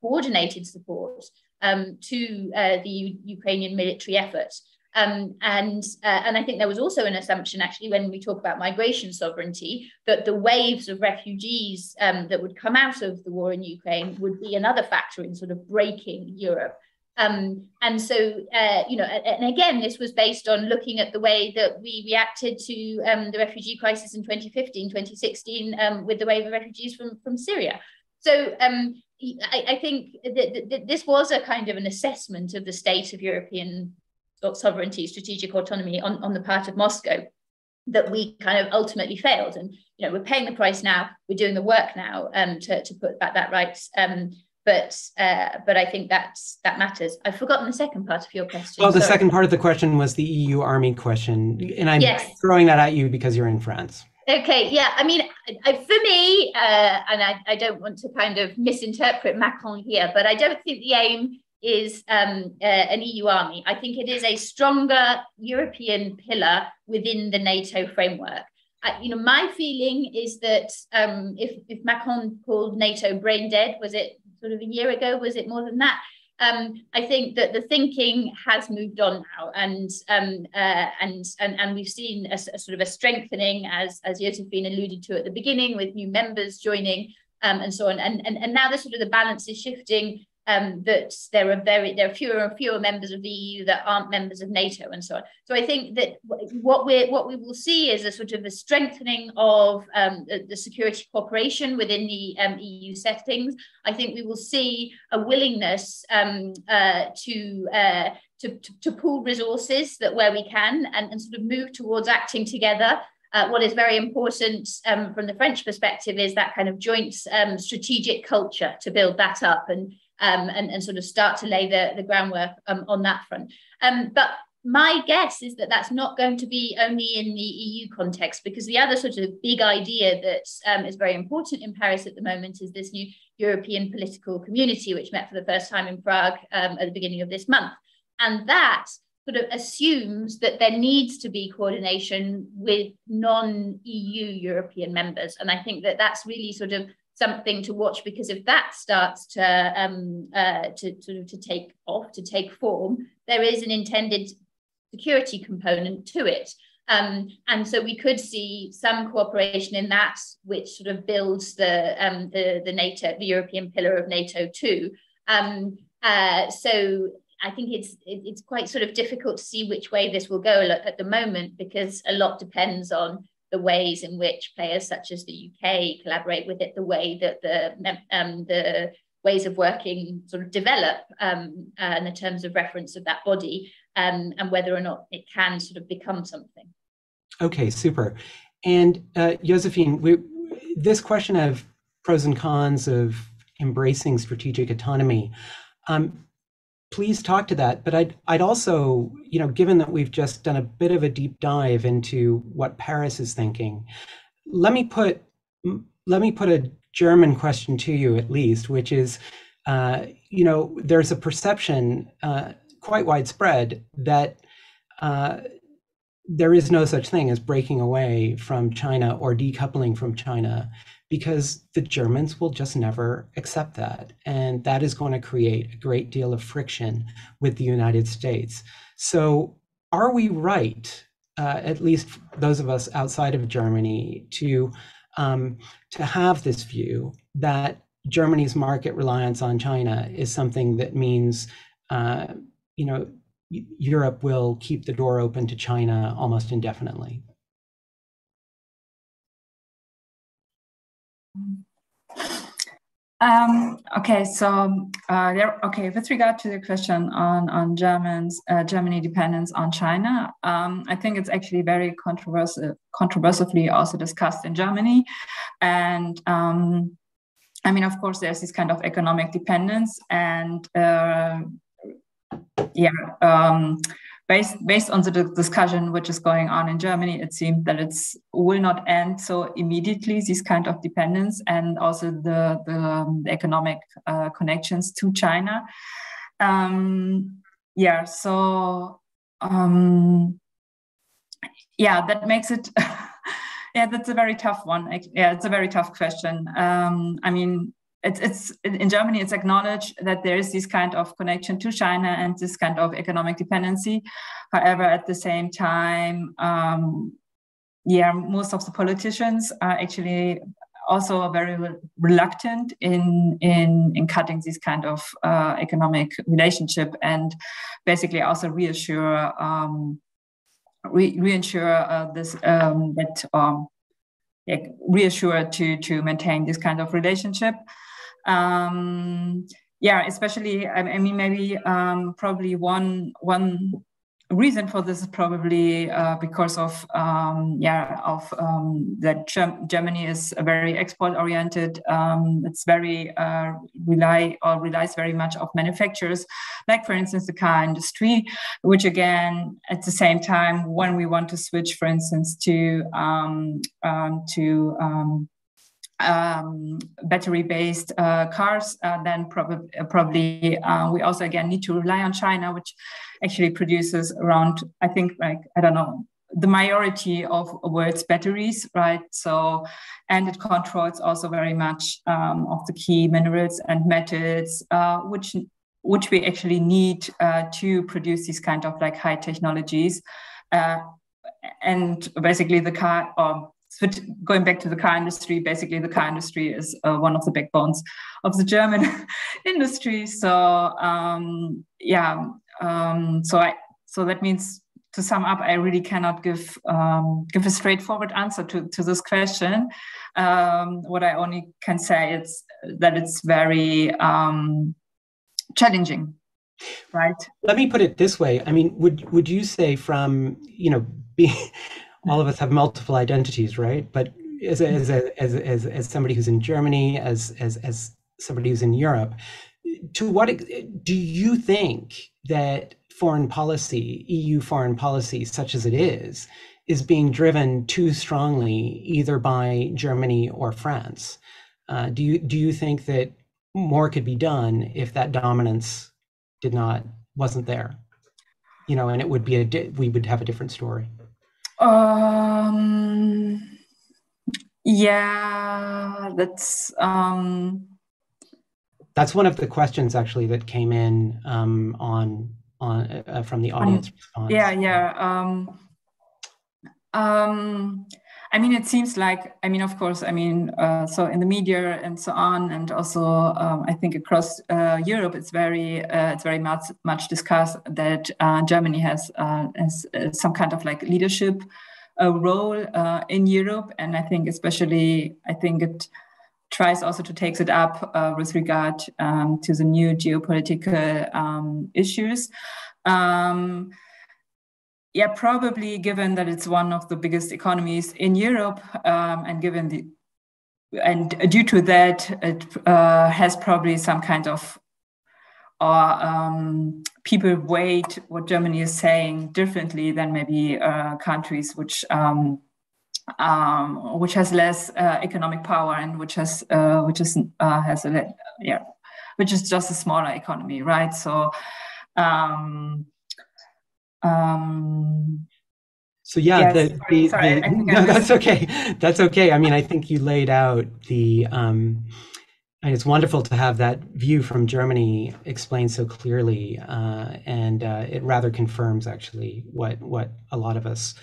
Speaker 2: coordinated support to the Ukrainian military effort. And I think there was also an assumption, actually, when we talk about migration sovereignty, that the waves of refugees that would come out of the war in Ukraine would be another factor in sort of breaking Europe. And so, and again, this was based on looking at the way that we reacted to the refugee crisis in 2015, 2016, with the wave of refugees from Syria. So I think that this was a kind of an assessment of the state of European sovereignty, strategic autonomy on the part of Moscow, that we kind of ultimately failed. And, we're paying the price now, we're doing the work now to put back that right. But I think that matters. I've forgotten the second part of your question.
Speaker 1: Well, the second part of the question was the EU army question, and I'm throwing that at you because you're in France. Okay, yeah. I mean, for me, and I don't want to kind of misinterpret Macron here, but I don't think the aim is an EU army. I think it is a stronger European pillar within the NATO framework. My feeling is that if Macron called NATO brain dead, was it sort of a year ago? Was it more than that? I think that the thinking has moved on now, and we've seen a sort of a strengthening, as Josefin alluded to at the beginning, with new members joining and so on. And now the sort of the balance is shifting. That there are fewer and fewer members of the EU that aren't members of NATO, and so on. So I think that what we will see is a sort of a strengthening of the security cooperation within the EU settings. I think we will see a willingness to pool resources that where we can and sort of move towards acting together. What is very important from the French perspective is that kind of joint strategic culture, to build that up and sort of start to lay the groundwork on that front. But my guess is that that's not going to be only in the EU context, because the other sort of big idea that is very important in Paris at the moment is this new European political community, which met for the first time in Prague at the beginning of this month. And that sort of assumes that there needs to be coordination with non-EU European members. And I think that that's really sort of something to watch, because if that starts to take off, to take form, there is an intended security component to it. And so we could see some cooperation in that, which sort of builds the NATO, the European pillar of NATO too. So
Speaker 2: I think it's quite sort of difficult to see which way this will go at the moment, because a lot depends on the ways in which players such as the UK collaborate with it, the way that the ways of working sort of develop in the terms of reference of that body, and whether or not it can sort of become something.
Speaker 1: Okay, super. And Josefin, this question of pros and cons of embracing strategic autonomy, please talk to that. But I'd also, given that we've just done a bit of a deep dive into what Paris is thinking, let me put a German question to you at least, which is, there's a perception quite widespread that there is no such thing as breaking away from China or decoupling from China, because the Germans will just never accept that. And that is going to create a great deal of friction with the United States. So are we right, at least those of us outside of Germany, to have this view that Germany's market reliance on China is something that means, Europe will keep the door open to China almost indefinitely?
Speaker 4: Okay, so with regard to the question on Germany dependence on China, I think it's actually very controversially also discussed in Germany. And I mean, of course, there's this kind of economic dependence, and based on the discussion which is going on in Germany, it seems that it will not end so immediately, this kind of dependence, and also the economic connections to China. That makes it, that's a very tough one. It's a very tough question. I mean, it's in Germany, it's acknowledged that there is this kind of connection to China and this kind of economic dependency. However, at the same time, most of the politicians are actually also very reluctant in cutting this kind of economic relationship, and basically also reassure to maintain this kind of relationship. Especially, I mean, maybe probably one reason for this is probably because of that Germany is a very export oriented. It's very relies very much of manufacturers, like for instance the car industry, which again at the same time, when we want to switch, for instance, to battery-based cars, then probably we also again need to rely on China, which actually produces around, I think, the majority of world's batteries, right? So, and it controls also very much of the key minerals and metals, which we actually need to produce these kind of like high technologies, and basically the car. Going back to the car industry, basically the car industry is one of the backbones of the German industry. So so that means, to sum up, I really cannot give a straightforward answer to this question. What I only can say is that it's very challenging, right?
Speaker 1: Let me put it this way. I mean, would you say from all of us have multiple identities, right? But as somebody who's in Germany, as somebody who's in Europe, to what do you think that foreign policy, EU foreign policy, such as it is being driven too strongly either by Germany or France? Do you think that more could be done if that dominance wasn't there? And it would be we would have a different story. That's one of the questions actually that came in on from the audience response.
Speaker 4: I mean, it seems like, I mean, of course, I mean, so in the media and so on, and also I think across Europe, it's very much discussed that Germany has some kind of like leadership role in Europe, and I think especially, I think it tries also to take it up with regard to the new geopolitical issues. Yeah, probably given that it's one of the biggest economies in Europe, and due to that, it has probably some kind of, people weight what Germany is saying differently than maybe countries which has less economic power and which is just a smaller economy, right? So.
Speaker 1: So yeah,
Speaker 4: yes, sorry,
Speaker 1: no, that's okay. That's okay. I mean, I think you laid out and it's wonderful to have that view from Germany explained so clearly, and it rather confirms actually what a lot of us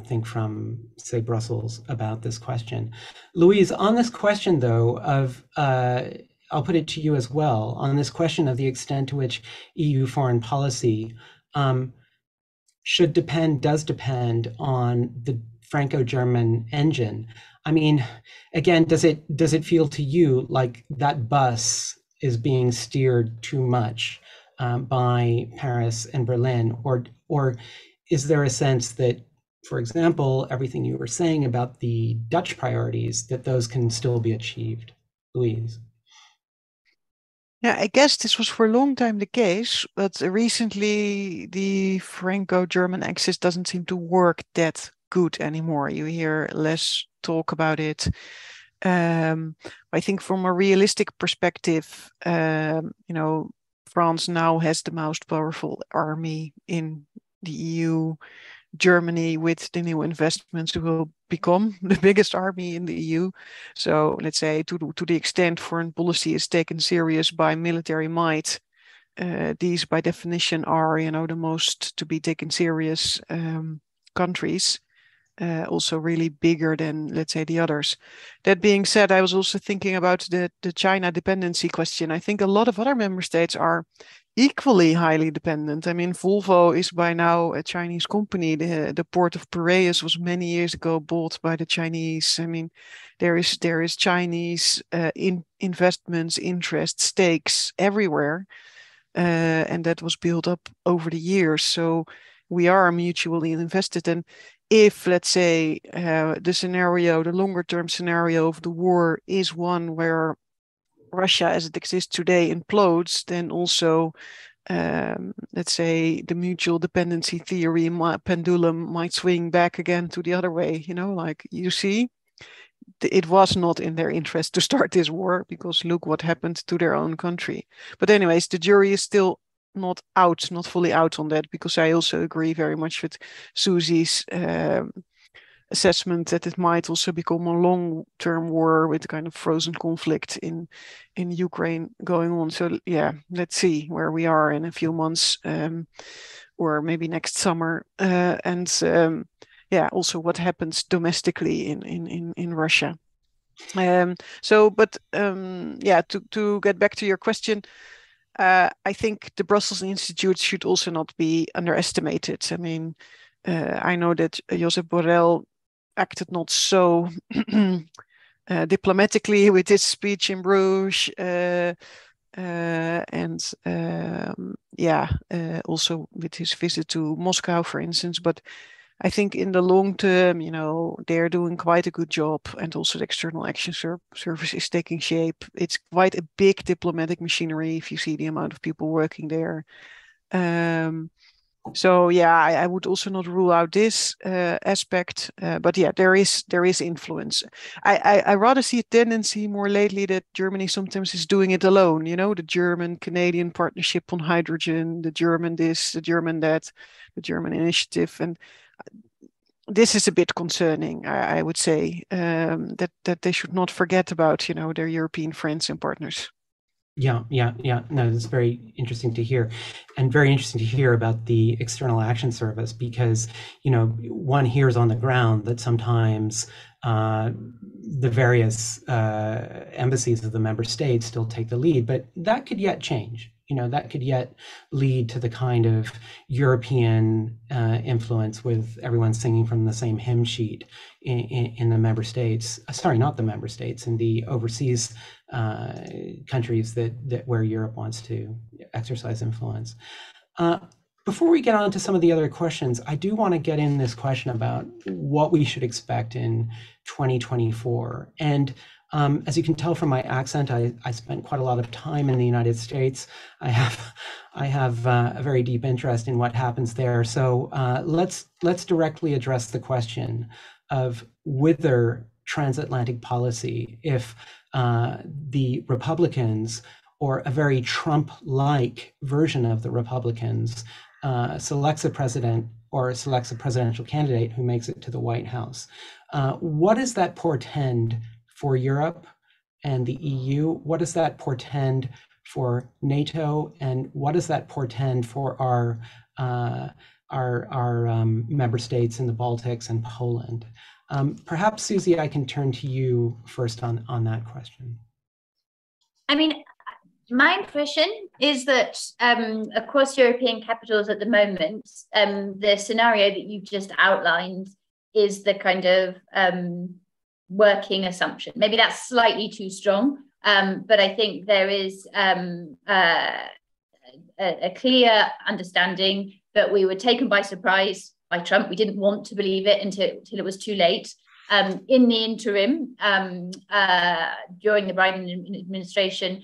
Speaker 1: think from, say, Brussels about this question. Louise, on this question though of I'll put it to you as well, on this question of the extent to which EU foreign policy does depend on the Franco-German engine. I mean, again, does it feel to you like that bus is being steered too much by Paris and Berlin, or is there a sense that, for example, everything you were saying about the Dutch priorities, that those can still be achieved? Louise?
Speaker 3: Yeah, I guess this was for a long time the case, but recently the Franco-German axis doesn't seem to work that good anymore. You hear less talk about it. I think from a realistic perspective, France now has the most powerful army in the EU. Germany, with the new investments, will become the biggest army in the EU. So let's say to the extent foreign policy is taken serious by military might, these by definition are, the most to be taken serious countries, also really bigger than, let's say, the others. That being said, I was also thinking about the China dependency question. I think a lot of other member states are equally highly dependent. I mean, Volvo is by now a Chinese company. The port of Piraeus was many years ago bought by the Chinese. I mean, there is Chinese investments, interest, stakes everywhere, and that was built up over the years. So we are mutually invested. And if, let's say, the longer term scenario of the war is one where Russia as it exists today implodes, then also, let's say, the mutual dependency theory pendulum might swing back again to the other way. Like you see, it was not in their interest to start this war because look what happened to their own country. But anyways, the jury is still not fully out on that, because I also agree very much with Susi's assessment that it might also become a long-term war with kind of frozen conflict in Ukraine going on. So yeah, let's see where we are in a few months, or maybe next summer, and also what happens domestically in Russia. To get back to your question, I think the Brussels Institute should also not be underestimated. I mean, I know that Josep Borrell acted not so diplomatically with his speech in Bruges, also with his visit to Moscow, for instance. But I think in the long term, they're doing quite a good job, and also the External Action Service is taking shape. It's quite a big diplomatic machinery if you see the amount of people working there. So yeah, I would also not rule out this aspect, but yeah, there is influence. I rather see a tendency more lately that Germany sometimes is doing it alone. The German-Canadian partnership on hydrogen, the German this, the German that, the German initiative, and this is a bit concerning. I would say that they should not forget about their European friends and partners.
Speaker 1: Yeah. No, that's very interesting to hear, and very interesting to hear about the External Action Service, because, one hears on the ground that sometimes the various embassies of the member states still take the lead, but that could yet change. That could yet lead to the kind of European influence with everyone singing from the same hymn sheet in the member states. Sorry, not the member states, in the overseas countries that where Europe wants to exercise influence. Before we get on to some of the other questions, I do want to get in this question about what we should expect in 2024. And as you can tell from my accent, I spent quite a lot of time in the United States. I have a very deep interest in what happens there. So let's directly address the question of whether transatlantic policy, if the Republicans, or a very Trump-like version of the Republicans, selects a president or selects a presidential candidate who makes it to the White House. What does that portend for Europe and the EU? What does that portend for NATO? And what does that portend for our member states in the Baltics and Poland? Perhaps, Susi, I can turn to you first on that question.
Speaker 2: I mean, my impression is that across European capitals at the moment, the scenario that you've just outlined is the kind of working assumption. Maybe that's slightly too strong, but I think there is a clear understanding that we were taken by surprise by Trump. We didn't want to believe it until it was too late. In the interim, during the Biden administration,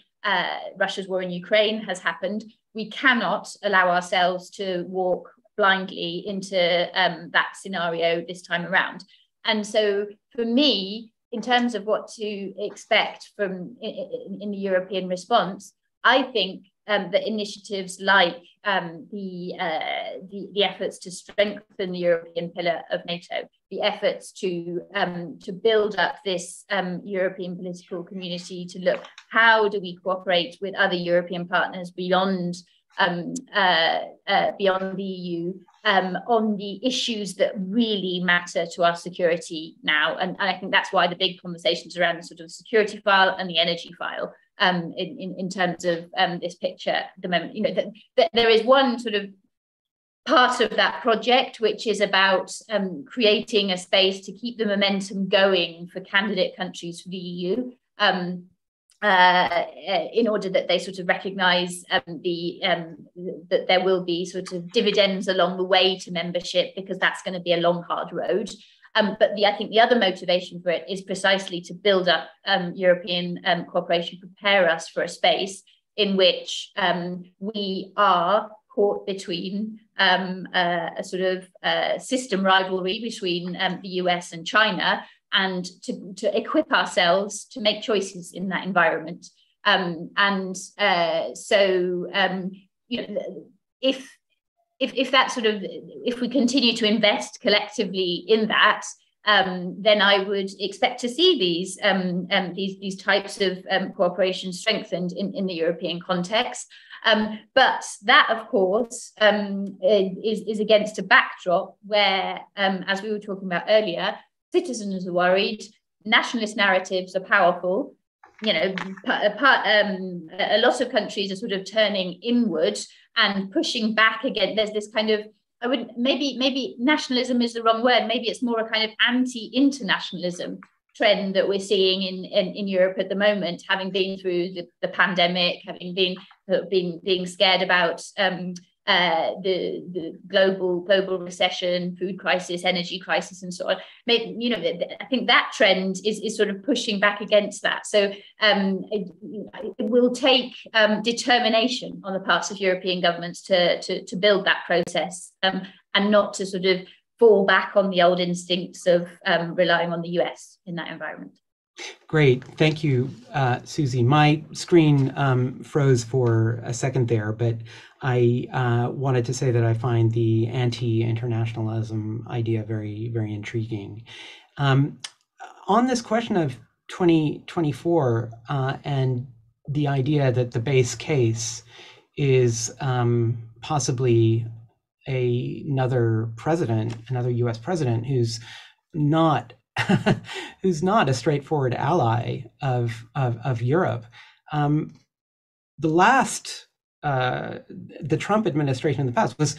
Speaker 2: Russia's war in Ukraine has happened. We cannot allow ourselves to walk blindly into that scenario this time around. And so for me, in terms of what to expect from in the European response, I think that initiatives like the efforts to strengthen the European pillar of NATO, the efforts to build up this European political community, to look how do we cooperate with other European partners beyond the EU on the issues that really matter to our security now. And I think that's why the big conversations around the sort of security file and the energy file in terms of this picture at the moment. That there is one sort of part of that project which is about creating a space to keep the momentum going for candidate countries for the EU, in order that they sort of recognise that there will be sort of dividends along the way to membership, because that's going to be a long, hard road. But I think the other motivation for it is precisely to build up European cooperation, prepare us for a space in which we are caught between a sort of system rivalry between the US and China, and to equip ourselves to make choices in that environment. If that sort of, if we continue to invest collectively in that, then I would expect to see these types of cooperation strengthened in the European context. But that, of course, is against a backdrop where, as we were talking about earlier, citizens are worried, nationalist narratives are powerful. A lot of countries are sort of turning inward and pushing back again. There's this kind of, maybe nationalism is the wrong word. Maybe it's more a kind of anti-internationalism trend that we're seeing in Europe at the moment, having been through the pandemic, having being scared about the global recession, food crisis, energy crisis, and so on. I think that trend is sort of pushing back against that. So it will take determination on the parts of European governments to build that process, and not to sort of fall back on the old instincts of relying on the US in that environment.
Speaker 1: Great, thank you, Susi. My screen froze for a second there, but I wanted to say that I find the anti-internationalism idea very, very intriguing. On this question of 2024 and the idea that the base case is possibly another U.S. president who's not who's not a straightforward ally of Europe. The Trump administration in the past was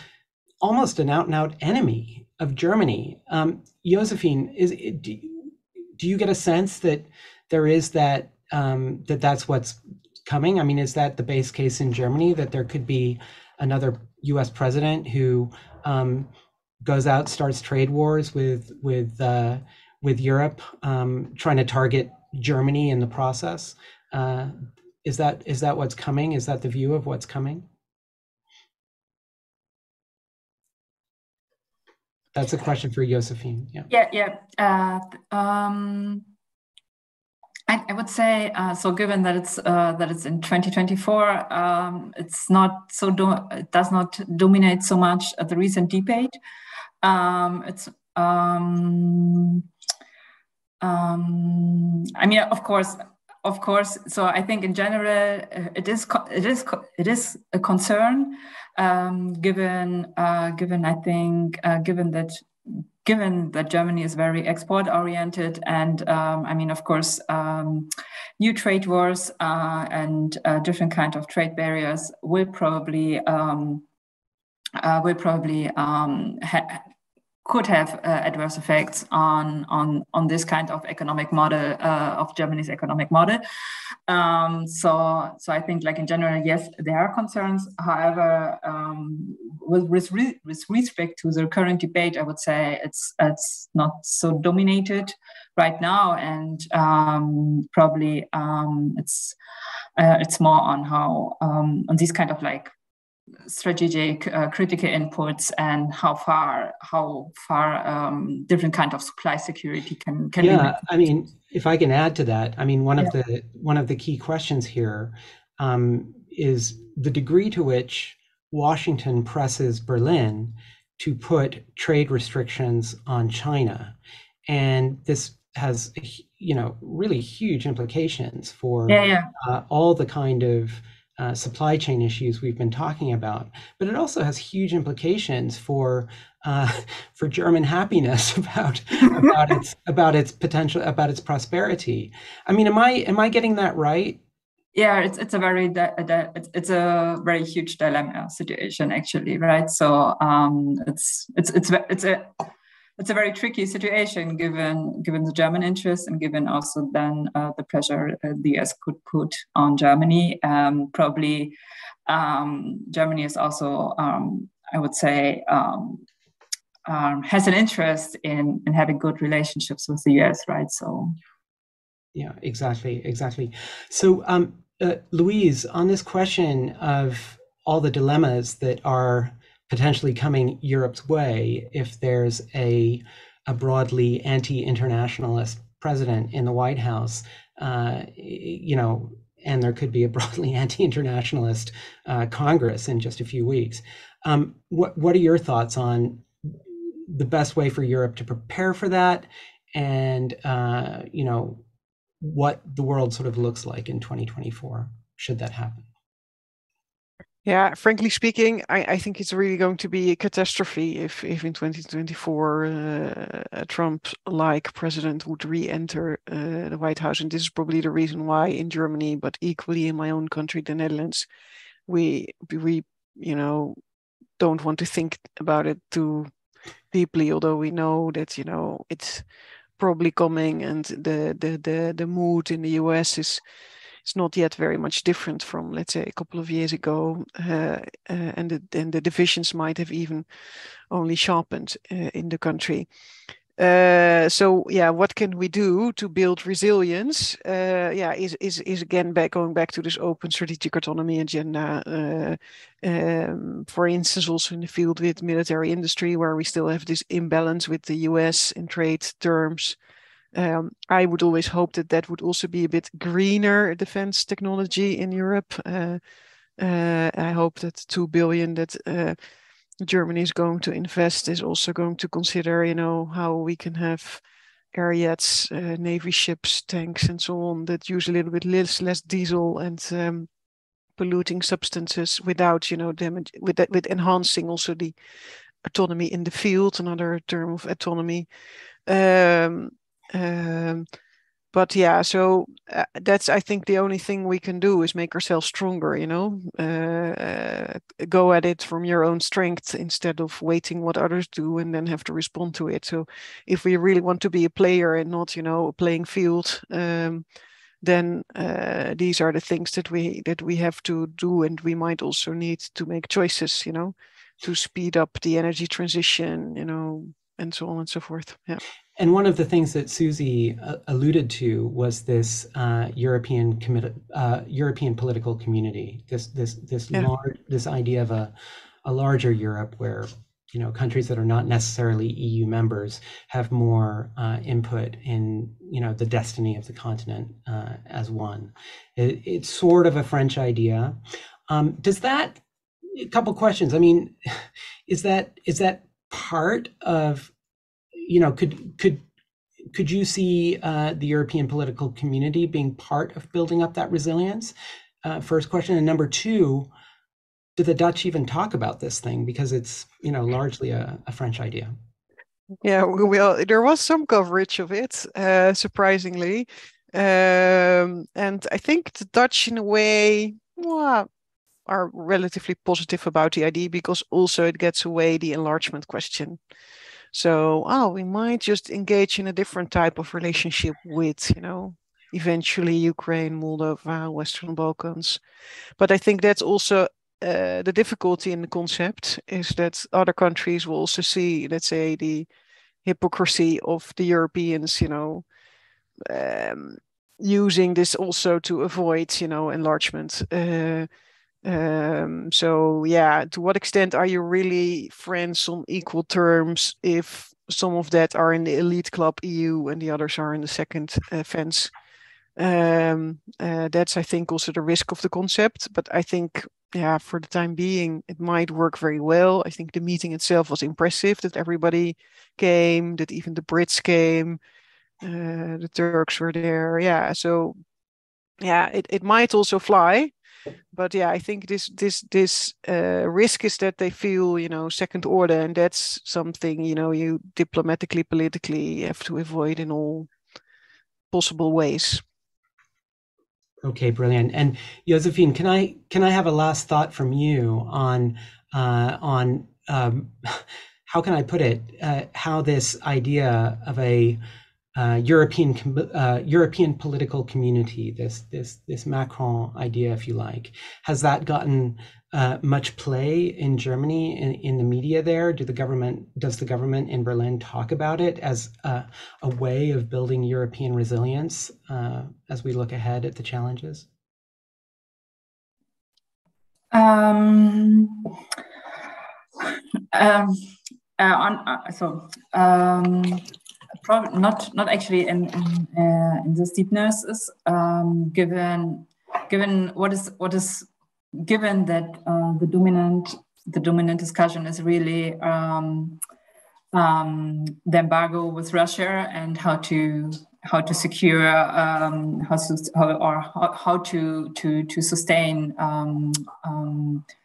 Speaker 1: almost an out-and-out enemy of Germany. Josefin, do you get a sense that there is that that's what's coming? I mean, is that the base case in Germany, that there could be another U.S. president who goes out, starts trade wars with Europe, trying to target Germany in the process? Is that what's coming? Is that the view of what's coming? That's a question for Josefin.
Speaker 4: I would say so. Given that it's in 2024, it's not so. It does not dominate so much at the recent debate. It's. I mean, of course. So I think in general, it is a concern. Given that Germany is very export oriented, and I mean, of course, new trade wars and different kind of trade barriers will probably could have adverse effects on this kind of economic model of Germany's economic model. So I think, like, in general, yes, there are concerns. However, with respect to the current debate, I would say it's not so dominated right now, and probably it's more on how on these kind of like strategic critical inputs and how far different kind of supply security can be.
Speaker 1: I mean, if I can add to that, I mean, one of the key questions here is the degree to which Washington presses Berlin to put trade restrictions on China, and this has really huge implications for all the kind of supply chain issues we've been talking about, but it also has huge implications for German happiness about its potential, about its prosperity. I mean, am I getting that right?
Speaker 4: Yeah, it's a very huge dilemma situation, actually, right? So it's a very tricky situation given the German interest, and given also then the pressure the US could put on Germany. Probably Germany is also, I would say, has an interest in having good relationships with the US, right? So.
Speaker 1: Yeah, exactly. So, Louise, on this question of all the dilemmas that are potentially coming Europe's way if there's a broadly anti-internationalist president in the White House, and there could be a broadly anti-internationalist Congress in just a few weeks. What are your thoughts on the best way for Europe to prepare for that, and what the world sort of looks like in 2024 should that happen?
Speaker 3: Yeah, frankly speaking, I think it's really going to be a catastrophe if in 2024 a Trump-like president would re-enter the White House. And this is probably the reason why in Germany, but equally in my own country, the Netherlands, we don't want to think about it too deeply, although we know that, it's probably coming, and the mood in the US is not yet very much different from, let's say, a couple of years ago, and the divisions might have even only sharpened in the country. So what can we do to build resilience? Is again going back to this open strategic autonomy agenda. For instance, also in the field with military industry, where we still have this imbalance with the US in trade terms. I would always hope that would also be a bit greener defense technology in Europe. I hope that 2 billion that Germany is going to invest is also going to consider, how we can have Ariets, Navy ships, tanks, and so on that use a little bit less diesel and polluting substances without, damage, with enhancing also the autonomy in the field, another term of autonomy. But yeah, so that's, I think, the only thing we can do is make ourselves stronger, go at it from your own strength instead of waiting what others do and then have to respond to it. So if we really want to be a player and not, a playing field, then these are the things that we have to do, and we might also need to make choices, to speed up the energy transition, and so on and so forth. Yeah.
Speaker 1: And one of the things that Susi alluded to was this European political community. This idea of a larger Europe where countries that are not necessarily EU members have more input in the destiny of the continent as one. It's sort of a French idea. Does that? A couple questions. I mean, is that part of? Could you see the European political community being part of building up that resilience? First question. And number two, do the Dutch even talk about this thing? Because it's, largely a French idea.
Speaker 3: Yeah, well, there was some coverage of it, surprisingly. And I think the Dutch, in a way, are relatively positive about the idea, because also it gets away the enlargement question. So, we might just engage in a different type of relationship with, eventually Ukraine, Moldova, Western Balkans. But I think that's also the difficulty in the concept, is that other countries will also see, let's say, the hypocrisy of the Europeans, using this also to avoid, enlargement. So yeah, to what extent are you really friends on equal terms if some of that are in the elite club EU and the others are in the second fence? That's, I think, also the risk of the concept. But I think, for the time being, it might work very well. I think the meeting itself was impressive, that everybody came, that even the Brits came, the Turks were there. Yeah, so it might also fly. But I think this risk is that they feel, second order, and that's something, you diplomatically, politically have to avoid in all possible ways.
Speaker 1: Okay, brilliant. And Josefin, can I have a last thought from you on how can I put it? How this idea of a European political community, this Macron idea, if you like, has that gotten much play in Germany in the media there? Does the government in Berlin talk about it as a way of building European resilience as we look ahead at the challenges?
Speaker 4: Probably not actually in the steepness, given what is given that the dominant discussion is really the embargo with Russia and how to secure how to sustain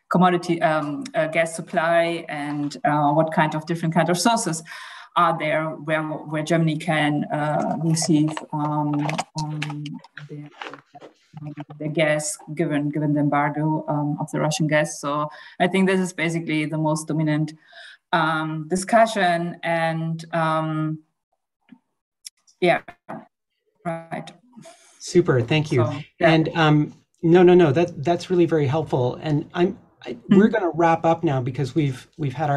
Speaker 4: commodity gas supply, and what kind of different kind of sources are there where Germany can receive the gas given the embargo of the Russian gas. So I think this is basically the most dominant discussion, and right.
Speaker 1: Super, thank you. So, and no, that's really very helpful. And we're going to wrap up now, because we've had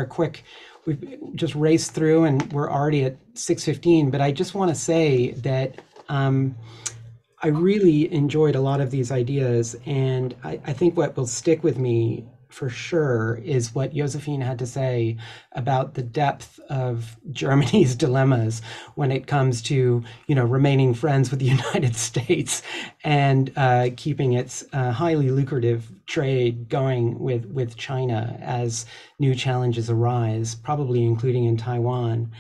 Speaker 1: we've just raced through and we're already at 6:15. But I just want to say that I really enjoyed a lot of these ideas, and I think what will stick with me for sure is what Josefin had to say about the depth of Germany's dilemmas when it comes to, remaining friends with the United States and keeping its highly lucrative trade going with China as new challenges arise, probably including in Taiwan.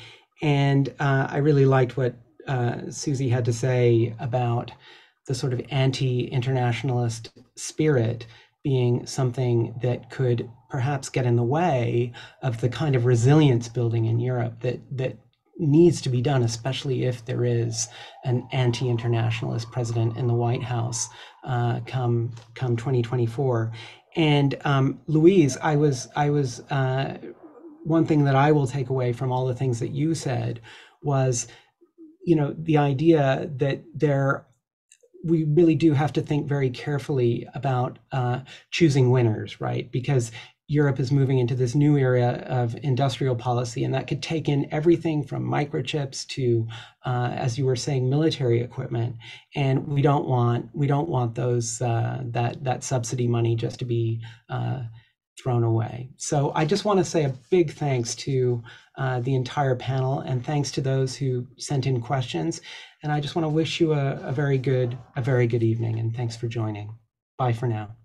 Speaker 1: And I really liked what Susi had to say about the sort of anti-internationalist spirit being something that could perhaps get in the way of the kind of resilience building in Europe that needs to be done, especially if there is an anti-internationalist president in the White House come 2024. And Louise, I was one thing that I will take away from all the things that you said was, the idea that we really do have to think very carefully about choosing winners, right? Because Europe is moving into this new era of industrial policy, and that could take in everything from microchips to, as you were saying, military equipment. And we don't want those that subsidy money just to be thrown away. So I just want to say a big thanks to the entire panel, and thanks to those who sent in questions. And I just want to wish you a very good evening, and thanks for joining. Bye for now.